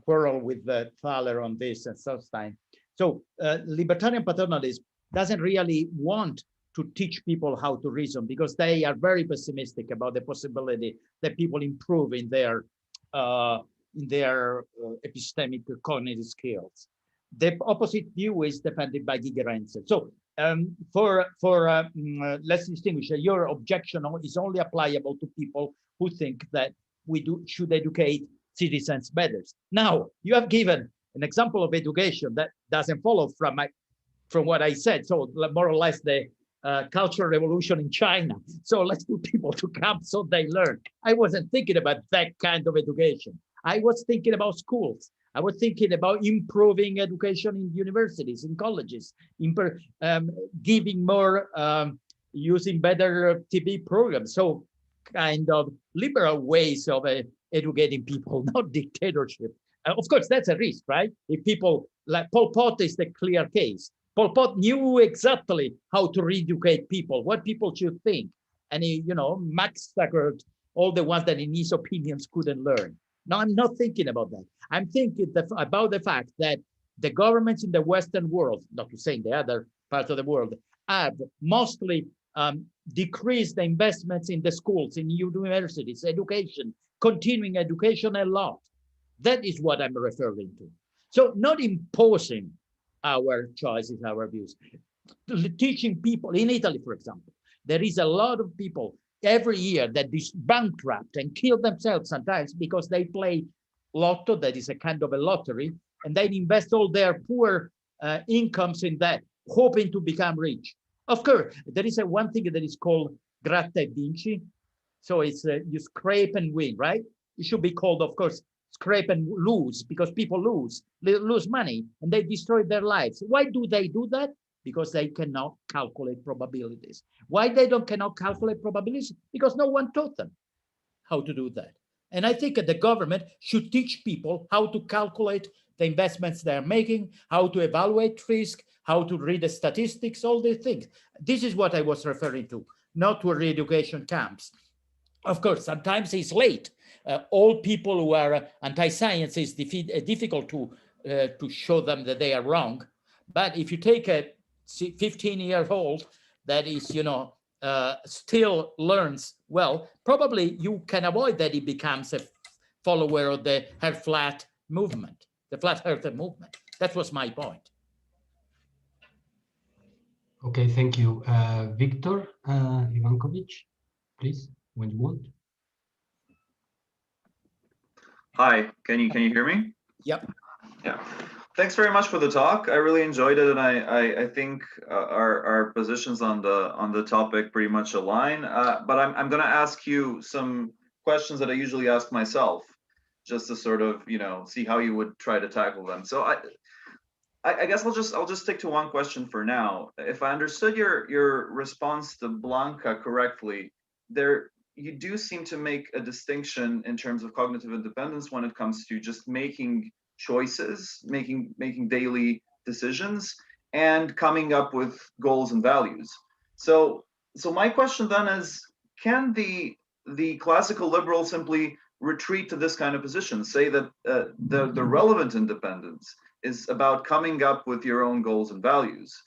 quarrel with Thaler on this and Sunstein. So libertarian paternalism doesn't really want to teach people how to reason because they are very pessimistic about the possibility that people improve in their epistemic cognitive skills. The opposite view is defended by Gigerenzer. So let's distinguish that your objection is only applicable to people who think that we should educate citizens better. Now, you have given an example of education that doesn't follow from what I said. So more or less the cultural revolution in China. So let's put people to camp so they learn. I wasn't thinking about that kind of education. I was thinking about schools. I was thinking about improving education in universities, in colleges, giving more, using better TV programs. So kind of liberal ways of educating people, not dictatorship. Of course, that's a risk, right? If people, like Pol Pot is the clear case. Pol Pot knew exactly how to re-educate people, what people should think. And he, massacred all the ones that in his opinions couldn't learn. No, I'm not thinking about that. I'm thinking about the fact that the governments in the Western world, not to say in the other parts of the world, have mostly decreased the investments in the schools, in universities, education, continuing education a lot. That is what I'm referring to. So not imposing our choices, our views, teaching people in Italy, for example, there is a lot of people every year that is bankrupt and kill themselves sometimes because they play lotto, that is a kind of a lottery, and they invest all their poor incomes in that, hoping to become rich. Of course, there is one thing that is called gratta e vinci. So it's you scrape and win, right? It should be called, of course, scrape and lose, because people lose money and they destroy their lives. Why do they do that? Because they cannot calculate probabilities. Why they cannot calculate probabilities? Because no one taught them how to do that. And I think that the government should teach people how to calculate the investments they're making, how to evaluate risk, how to read the statistics, all these things. This is what I was referring to, not to re-education camps. Of course, sometimes it's late. All people who are anti-science, is difficult to show them that they are wrong. But if you take a 15-year-old that is, still learns well, probably you can avoid that he becomes a follower of the heart flat movement, the flat earther movement. That was my point. Okay, thank you. Victor Ivankovic, please, when you want. Hi, can you hear me? Yep. Yeah. Thanks very much for the talk. I really enjoyed it, and I think our positions on the topic pretty much align. But I'm going to ask you some questions that I usually ask myself, just to sort of see how you would try to tackle them. So I guess I'll just stick to one question for now. If I understood your response to Blanca correctly, you do seem to make a distinction in terms of cognitive independence when it comes to just making choices, making daily decisions, and coming up with goals and values. So my question then is, can the classical liberal simply retreat to this kind of position, say that the relevant independence is about coming up with your own goals and values,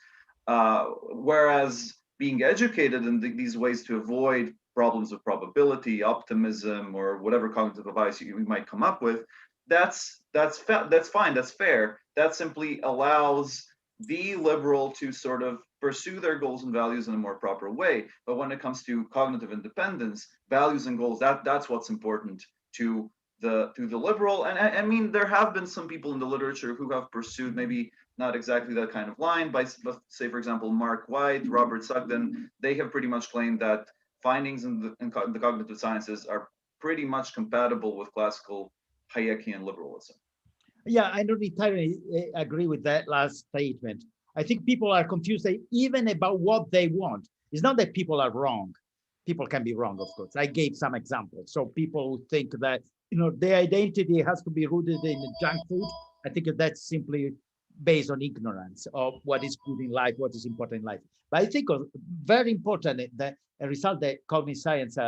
whereas being educated in these ways to avoid problems of probability, optimism, or whatever cognitive device you might come up with, that's fine, that's fair. That simply allows the liberal to sort of pursue their goals and values in a more proper way. But when it comes to cognitive independence, values and goals, that's what's important to the liberal. And I mean, there have been some people in the literature who have pursued maybe not exactly that kind of line, by say, for example, Mark White, Robert Sugden. They have pretty much claimed that findings in the cognitive sciences are pretty much compatible with classical Hayekian liberalism. Yeah, I don't entirely agree with that last statement. I think people are confused even about what they want. It's not that people are wrong. People can be wrong, of course. I gave some examples. So people who think that their identity has to be rooted in junk food, I think that's simply based on ignorance of what is good in life, what is important in life. But I think very important that a result that cognitive science,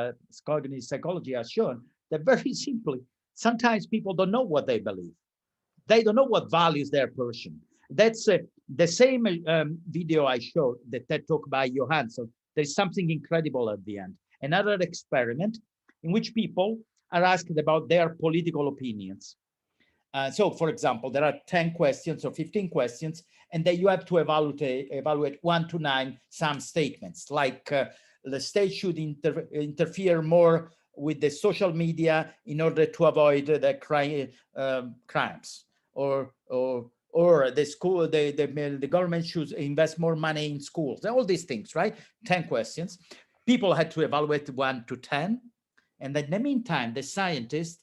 cognitive psychology has shown that very simply, sometimes people don't know what they believe. They don't know what values they're pursuing. That's the same video I showed, the TED Talk by Johansson. There's something incredible at the end. Another experiment in which people are asked about their political opinions. So, for example, there are 10 questions or 15 questions, and then you have to evaluate 1 to 9 some statements, like the state should interfere more with the social media in order to avoid the crimes, or the school, the government should invest more money in schools, all these things, right? 10 questions. People had to evaluate 1 to 10. And in the meantime, the scientist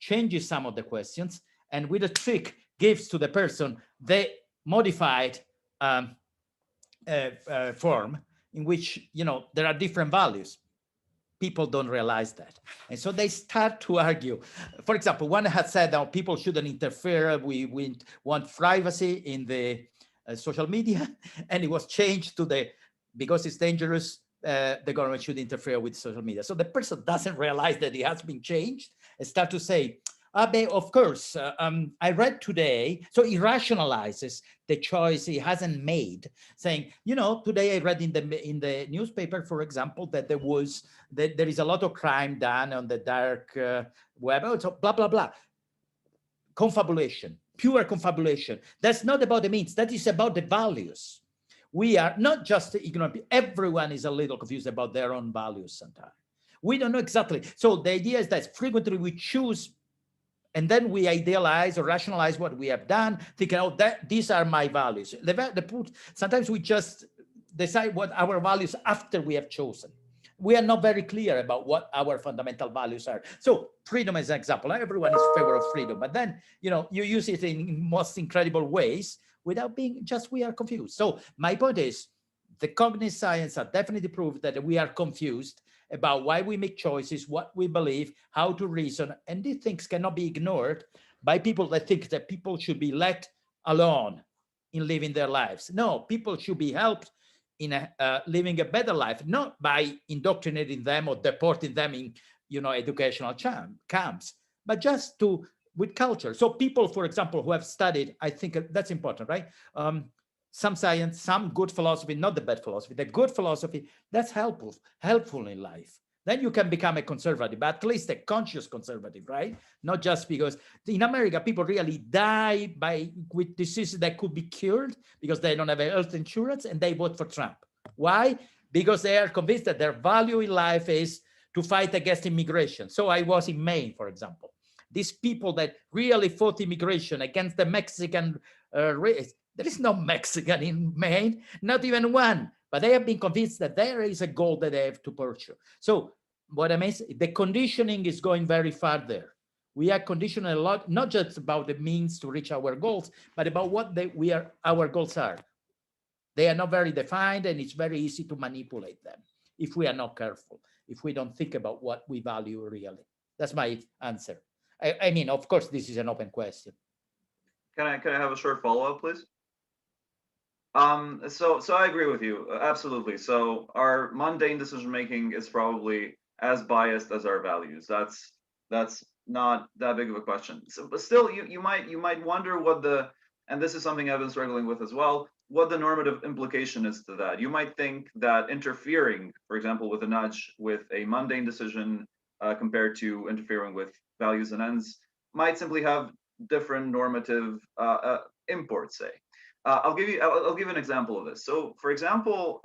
changes some of the questions, and with a trick gives to the person the modified form in which, there are different values. People don't realize that. And so they start to argue. For example, one had said that people shouldn't interfere. We want privacy in the social media. And it was changed to because it's dangerous, the government should interfere with social media. So the person doesn't realize that it has been changed. start to say, of course, I read today, so he rationalizes the choice he hasn't made, saying, you know, today I read in the newspaper, for example, that there is a lot of crime done on the dark web, so blah, blah, blah. Confabulation, pure confabulation. That's not about the means, that is about the values. We are not just ignorant, everyone is a little confused about their own values sometimes. We don't know exactly. So the idea is that frequently we choose and then we idealize or rationalize what we have done, thinking, oh, these are my values. Sometimes we just decide what our values after we have chosen. We are not very clear about what our fundamental values are. So freedom is an example. Everyone is in favor of freedom, but then, you know, you use it in most incredible ways without being just, we are confused. So my point is, the cognitive science are definitely proof that we are confused about why we make choices, what we believe, how to reason. And these things cannot be ignored by people that think that people should be let alone in living their lives. No, people should be helped in living a better life, not by indoctrinating them or deporting them in, you know, educational camps, but just with culture. So people, for example, who have studied, I think that's important, right? Some science, some good philosophy, not the bad philosophy, the good philosophy, that's helpful in life. Then you can become a conservative, but at least a conscious conservative, right? Not just because in America, people really die with diseases that could be cured because they don't have health insurance and they vote for Trump. Why? Because they are convinced that their value in life is to fight against immigration. So I was in Maine, for example. These people that really fought immigration against the Mexican race, there is no Mexican in Maine, not even one, but they have been convinced that there is a goal that they have to pursue. So what I mean is the conditioning is going very far there. We are conditioned a lot, not just about the means to reach our goals, but about what our goals are. They are not very defined, and it's very easy to manipulate them if we are not careful, if we don't think about what we value really. That's my answer. I mean, of course, this is an open question. Can I have a short follow-up, please? So I agree with you, absolutely. So our mundane decision making is probably as biased as our values. That's not that big of a question. So, but still, you might wonder what and this is something I've been struggling with as well, what the normative implication is to that. You might think that interfering, for example, with a nudge with a mundane decision compared to interfering with values and ends might simply have different normative import, say. I'll give you an example of this. So, for example,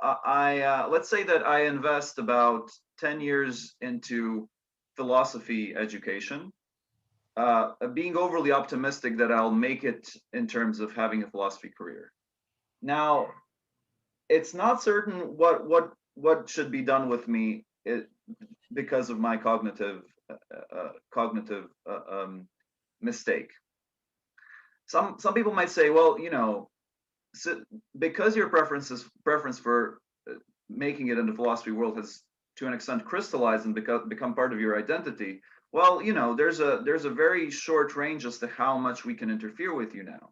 let's say that I invest about 10 years into philosophy education, being overly optimistic that I'll make it in terms of having a philosophy career. Now, it's not certain what should be done with me because of my cognitive mistake. Some people might say, well, you know, so because your preference for making it in the philosophy world has to an extent crystallized and become part of your identity, well, you know, there's a very short range as to how much we can interfere with you now.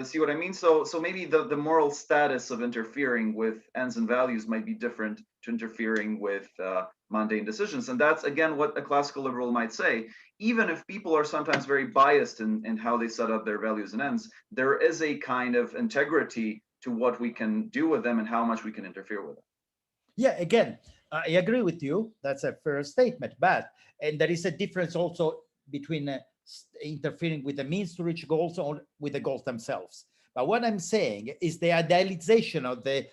See what I mean? So maybe the moral status of interfering with ends and values might be different to interfering with mundane decisions. And that's, again, what a classical liberal might say. Even if people are sometimes very biased in how they set up their values and ends, there is a kind of integrity to what we can do with them and how much we can interfere with them. Yeah, again, I agree with you. That's a fair statement. And there is a difference also between interfering with the means to reach goals or with the goals themselves. But what I'm saying is the idealization of the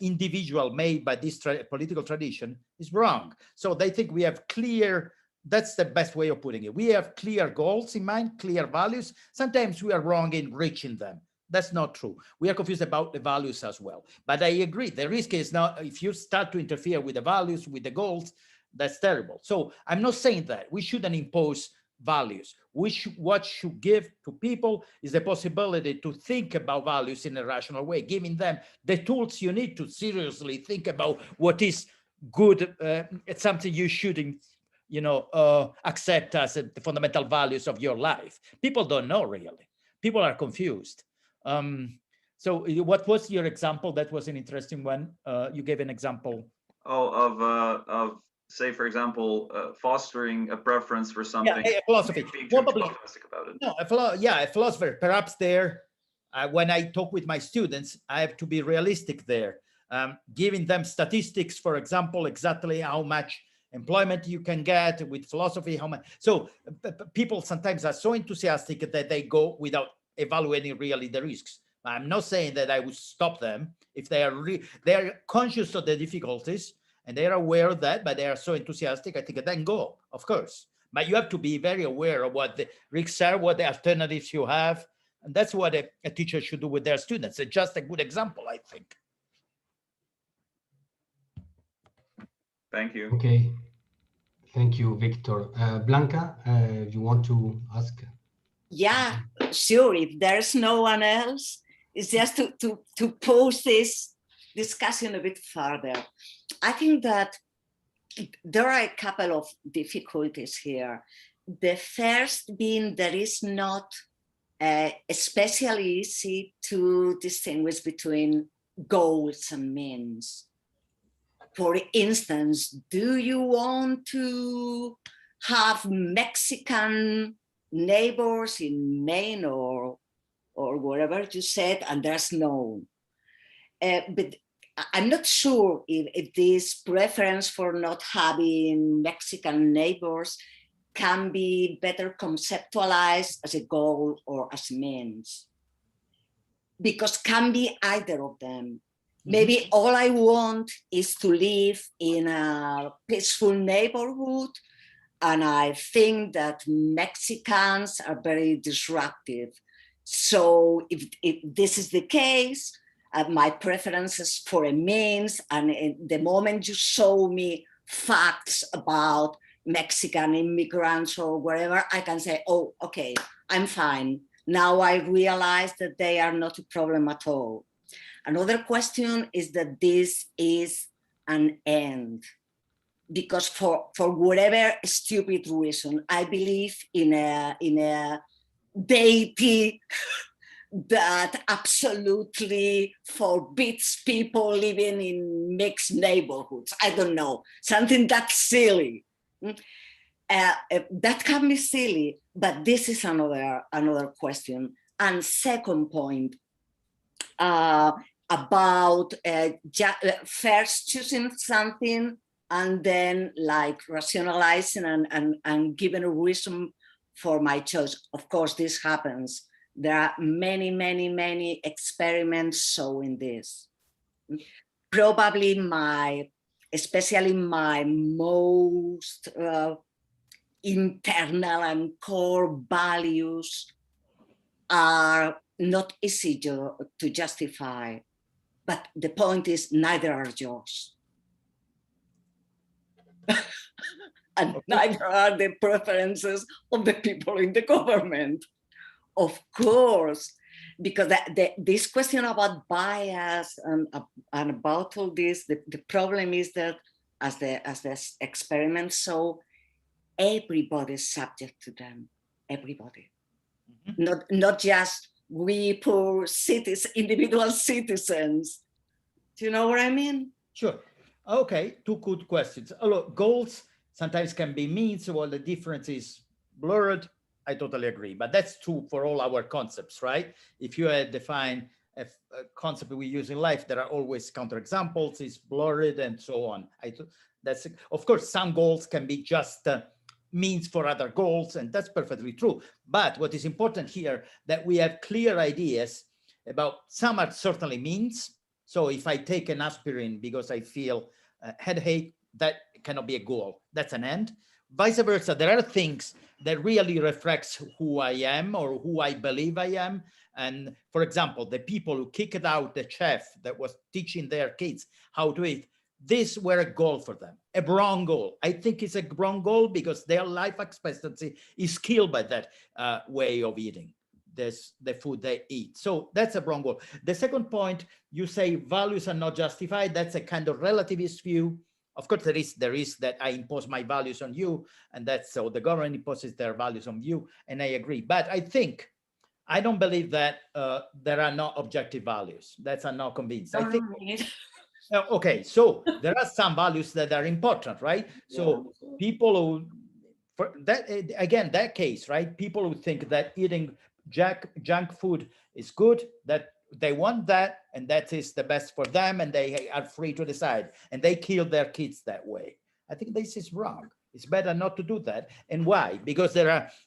individual made by this political tradition is wrong. So they think we have clear, that's the best way of putting it. We have clear goals in mind, clear values. Sometimes we are wrong in reaching them. That's not true. We are confused about the values as well. But I agree, the risk is now if you start to interfere with the values, with the goals, that's terrible. So I'm not saying that we shouldn't impose values. What should give to people is the possibility to think about values in a rational way, giving them the tools you need to seriously think about what is good. It's something you shouldn't, accept as the fundamental values of your life. People don't know really. People are confused. So what was your example? That was an interesting one. You gave an example. Of say, for example, fostering a preference for something. Yeah, philosophy. Being too Probably. optimistic about it. No, a philosopher. Perhaps there, when I talk with my students, I have to be realistic there, giving them statistics, for example, exactly how much employment you can get with philosophy, how much. So people sometimes are so enthusiastic that they go without evaluating really the risks. I'm not saying that I would stop them if they are conscious of the difficulties and they are aware of that, but they are so enthusiastic, I think then go, of course. But you have to be very aware of what the risks are, what the alternatives you have. And that's what a teacher should do with their students. It's just a good example, I think. Thank you. Okay. Thank you, Victor. Blanca, you want to ask? Yeah, sure. If there's no one else, it's just to push this discussion a bit further. I think that there are a couple of difficulties here. The first being that it's not especially easy to distinguish between goals and means. For instance, do you want to have Mexican neighbors in Maine or wherever you said, and there's no. But I'm not sure if this preference for not having Mexican neighbors can be better conceptualized as a goal or as a means. Because can be either of them. Maybe all I want is to live in a peaceful neighborhood, and I think that Mexicans are very disruptive. So if this is the case, my preference is for a means, and the moment you show me facts about Mexican immigrants or wherever, I can say, oh, okay, I'm fine. Now I realize that they are not a problem at all. Another question is that this is an end, because for whatever stupid reason, I believe in a deity that absolutely forbids people living in mixed neighborhoods. I don't know, something that's silly. That can be silly, but this is another question. And second point, about first choosing something and then like rationalizing and giving a reason for my choice. Of course, this happens. There are many experiments showing this. Probably especially my most internal and core values are not easy to justify, but the point is neither are yours. And neither are the preferences of the people in the government. Of course, because this question about bias and about all this, the problem is that as the experiments show, everybody's subject to them, everybody. Not just we poor individual citizens. Do you know what I mean? Sure. Okay, two good questions. Look, goals sometimes can be means, while the difference is blurred. I totally agree, but that's true for all our concepts, right? If you define a concept we use in life, there are always counterexamples, it's blurred and so on. That's, of course, some goals can be just means for other goals, and that's perfectly true. But what is important here, that we have clear ideas about some are certainly means. So if I take an aspirin because I feel a headache, that cannot be a goal, that's an end. Vice versa, there are things that really reflects who I am or who I believe I am. And for example, the people who kicked out the chef that was teaching their kids how to eat, this were a goal for them, a wrong goal. I think it's a wrong goal because their life expectancy is killed by that way of eating the food they eat. So that's a wrong goal. The second point, you say values are not justified. That's a kind of relativist view. Of course, there is that I impose my values on you, and that's so the government imposes their values on you, and I agree. But I don't believe that there are no objective values. That's I'm not convinced. I think Okay, so there are some values that are important, right? So people who, for that, again, that case, right? People who think that eating junk food is good, that they want that, and that is the best for them, and they are free to decide, and they kill their kids that way. I think this is wrong. It's better not to do that. And why? Because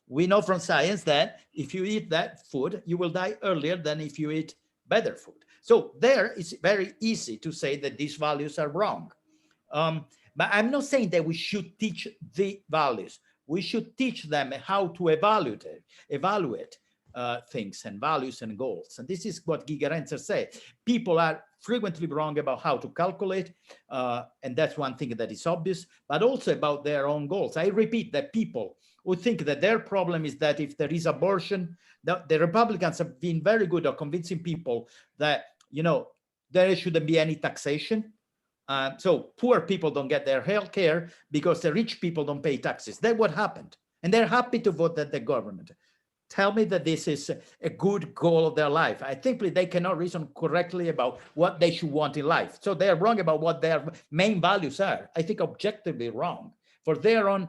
we know from science that if you eat that food, you will die earlier than if you eat better food. So there it's very easy to say that these values are wrong. But I'm not saying that we should teach the values. We should teach them how to evaluate things and values and goals. And this is what Gigerenzer said. People are frequently wrong about how to calculate, and that's one thing that is obvious, but also about their own goals. I repeat that people who think that their problem is that if there is abortion, the Republicans have been very good at convincing people that, you know, there shouldn't be any taxation. So poor people don't get their health care because the rich people don't pay taxes. That's what happened. And they're happy to vote at the government. Tell me that this is a good goal of their life. I think they cannot reason correctly about what they should want in life. So they're wrong about what their main values are. I think objectively wrong for their own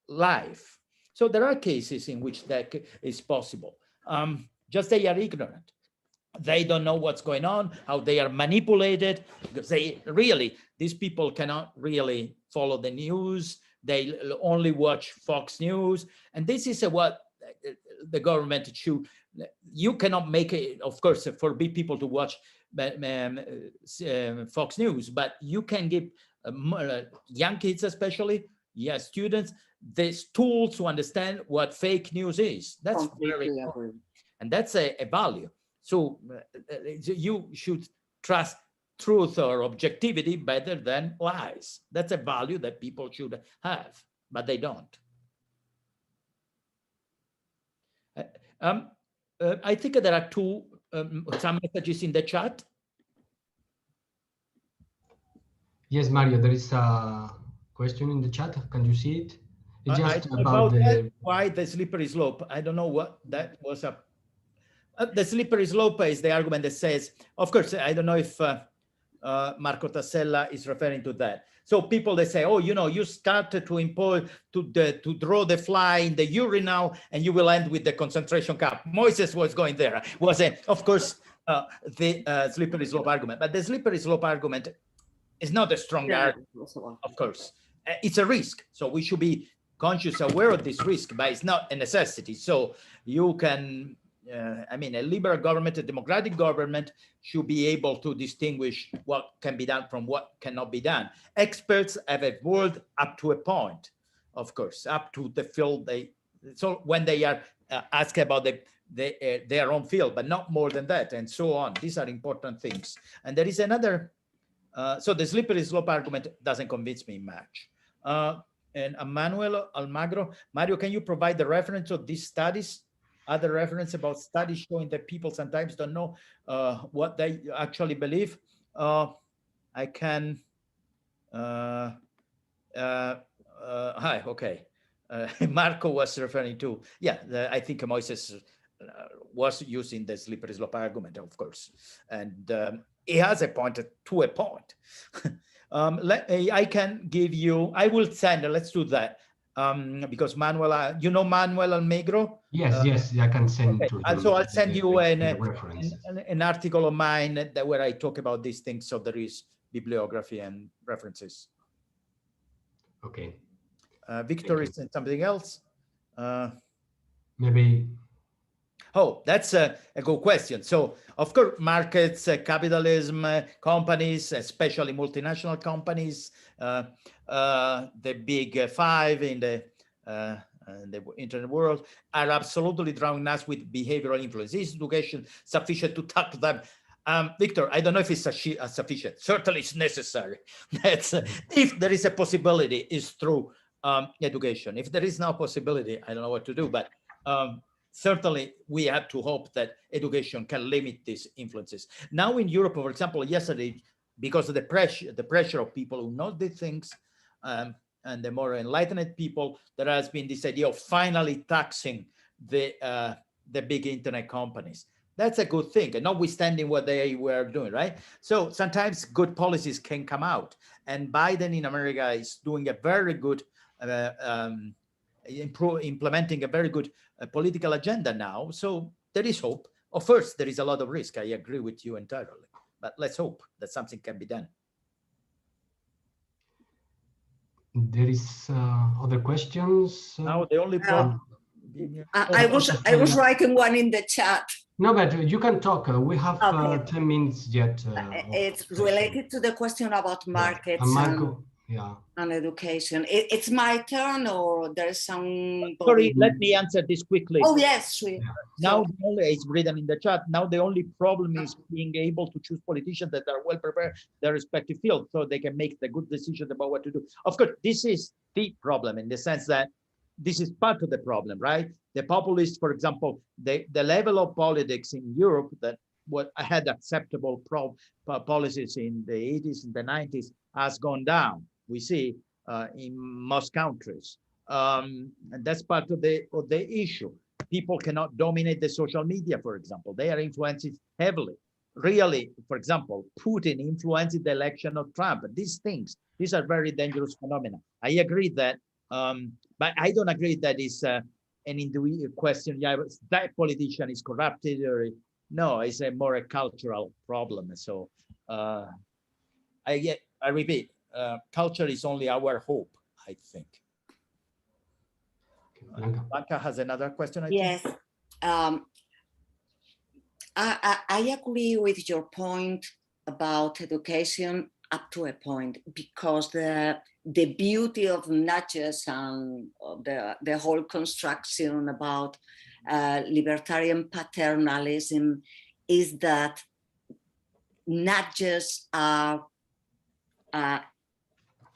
life. So there are cases in which that is possible. Just they are ignorant. They don't know what's going on, how they are manipulated, because these people cannot really follow the news. They only watch Fox News. And this is what the government should, you cannot make it, of course, forbid people to watch Fox News, but you can give young kids, especially, students, these tools to understand what fake news is. That's very important. And that's a value. So you should trust truth or objectivity better than lies. That's a value that people should have, but they don't. I think there are some messages in the chat. Yes, Mario, there is a question in the chat. Can you see it? It's just about why the slippery slope. I don't know what that was. The slippery slope is the argument that says, of course, I don't know if Marco Tassella is referring to that. So people, they say, oh, you know, you started to impose, to draw the fly in the urinal, and you will end with the concentration camp. Moises was going there. Was, of course, the slippery slope argument. But the slippery slope argument is not a strong argument, of course. It's a risk. So we should be conscious, aware of this risk, but it's not a necessity. So you can... I mean, a liberal government, a democratic government should be able to distinguish what can be done from what cannot be done. Experts have evolved up to a point, of course, up to the field. So when they are asked about their own field, but not more than that, and so on. These are important things. And there is another, so the slippery slope argument doesn't convince me much. And Manuel Almagro, Mario, can you provide the reference of these studies? Other reference about studies showing that people sometimes don't know what they actually believe. I can, hi, okay. Marco was referring to, I think Moises was using the slippery slope argument, of course. And he has a point to a point. I can give you, I will send, let's do that. Because Manuel, you know Manuel Almagro? Yes, yes, I can send to him. And so I'll send you an article of mine where I talk about these things. So there is bibliography and references. Okay. Victor is something else? Maybe. Oh, that's a good question. So, of course, markets, capitalism, companies, especially multinational companies, the big five in the internet world are absolutely drowning us with behavioral influence. Is education sufficient to tackle them? Victor, I don't know if it's sufficient. Certainly it's necessary. That's, if there is a possibility, it's through education. If there is no possibility, I don't know what to do, but certainly we have to hope that education can limit these influences. Now in Europe, for example, yesterday, because of the pressure of people who know these things, and the more enlightened people, there has been this idea of finally taxing the big internet companies. That's a good thing, and notwithstanding what they were doing, right? So sometimes good policies can come out, and Biden in America is doing a very good, implementing a very good political agenda now. So there is hope. Of course, there is a lot of risk. I agree with you entirely, but let's hope that something can be done. There is other questions. Now the only problem. I was writing one in the chat. No, but you can talk. We have Okay. 10 minutes yet. It's related to the question about markets and education. It's my turn, or there's some. Sorry, let me answer this quickly. Oh yes, sweet. Now, it's written in the chat. Now the only problem is being able to choose politicians that are well prepared in their respective field, so they can make the good decisions about what to do. Of course, this is the problem in the sense that this is part of the problem, right? The populists, for example, the level of politics in Europe that what had acceptable policies in the 80s and the 90s has gone down. We see in most countries, and that's part of the issue. People cannot dominate the social media, for example. They are influenced heavily. Really, for example, Putin influenced the election of Trump. These are very dangerous phenomena. I agree that, but I don't agree that is an individual question. Yeah, that politician is corrupted, or no, it's a more a cultural problem. So I repeat, culture is only our hope, I think. Blanca has another question, I yes. think. I agree with your point about education up to a point, because the beauty of nudges and the whole construction about libertarian paternalism is that nudges are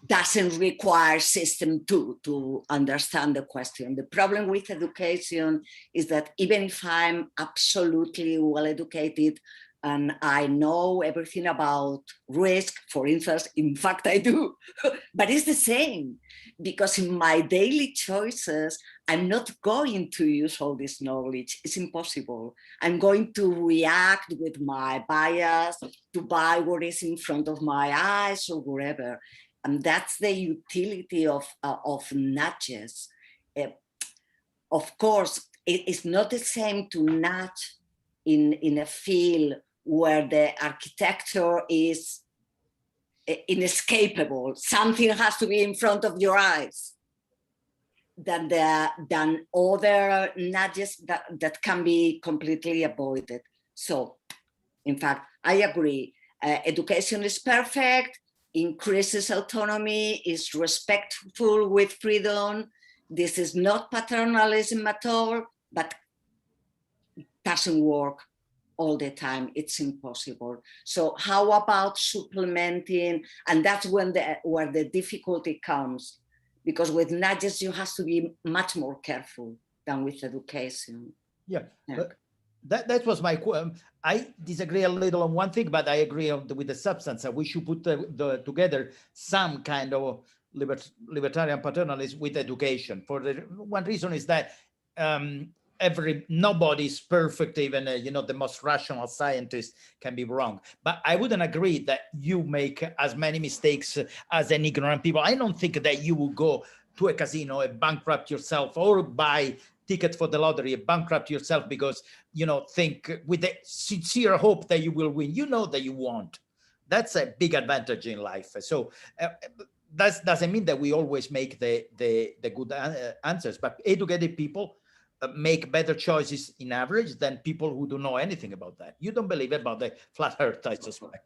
doesn't require system to understand the question. The problem with education is that even if I'm absolutely well educated and I know everything about risk, for instance, in fact I do, but it's the same, because in my daily choices, I'm not going to use all this knowledge. It's impossible. I'm going to react with my bias to buy what is in front of my eyes or wherever. And that's the utility of nudges. Of course, it's not the same to nudge in a field where the architecture is inescapable. Something has to be in front of your eyes than other nudges that can be completely avoided. So, in fact, I agree. Education is perfect, increases autonomy, is respectful with freedom. This is not paternalism at all, but it doesn't work all the time. It's impossible. So how about supplementing? And that's when where the difficulty comes, because with nudges, you have to be much more careful than with education. Yeah. Look, that was my I disagree a little on one thing, but I agree with the substance that we should put together some kind of libertarian paternalism with education. For the one reason is that nobody is perfect, even the most rational scientist can be wrong. But I wouldn't agree that you make as many mistakes as an ignorant people. I don't think that you will go to a casino and bankrupt yourself, or buy ticket for the lottery, bankrupt yourself because think with the sincere hope that you will win. You know that you won't. That's a big advantage in life. So that doesn't mean that we always make the good answers, but educated people make better choices in average than people who don't know anything about that. You don't believe about the flat earth, I suspect.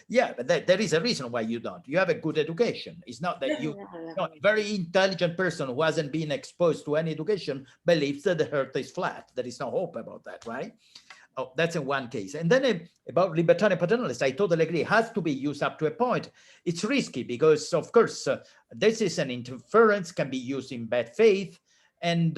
Yeah, but there is a reason why you don't. You have a good education. It's not that a very intelligent person who hasn't been exposed to any education believes that the earth is flat. There is no hope about that, right? Oh, that's in one case. And then about libertarian paternalists, I totally agree. It has to be used up to a point. It's risky because, of course, this is an interference, can be used in bad faith, and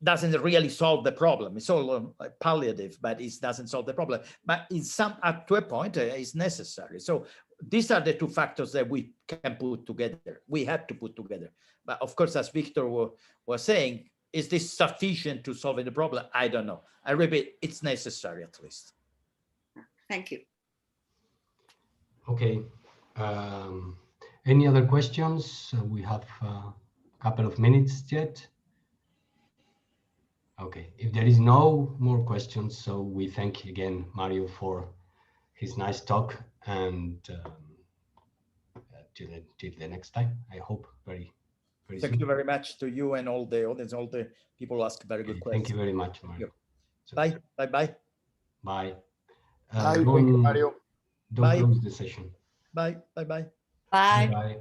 doesn't really solve the problem. It's all palliative, but it doesn't solve the problem. But in up to a point, it's necessary. So these are the two factors that we can put together. We have to put together. But of course, as Victor was saying, Is this sufficient to solve the problem? I don't know. I repeat, it's necessary at least. Thank you. Okay. Any other questions? We have a couple of minutes yet. Okay, if there is no more questions, so we thank again Mario for his nice talk, and till the next time, I hope very soon. Thank you very much to you and all the audience, all the people who ask very good questions. Thank you very much, Mario. So, bye. Bye. Bye. Bye. Thank you, Mario. Don't Bye. close the session. Bye. Bye. Bye. Bye. Bye.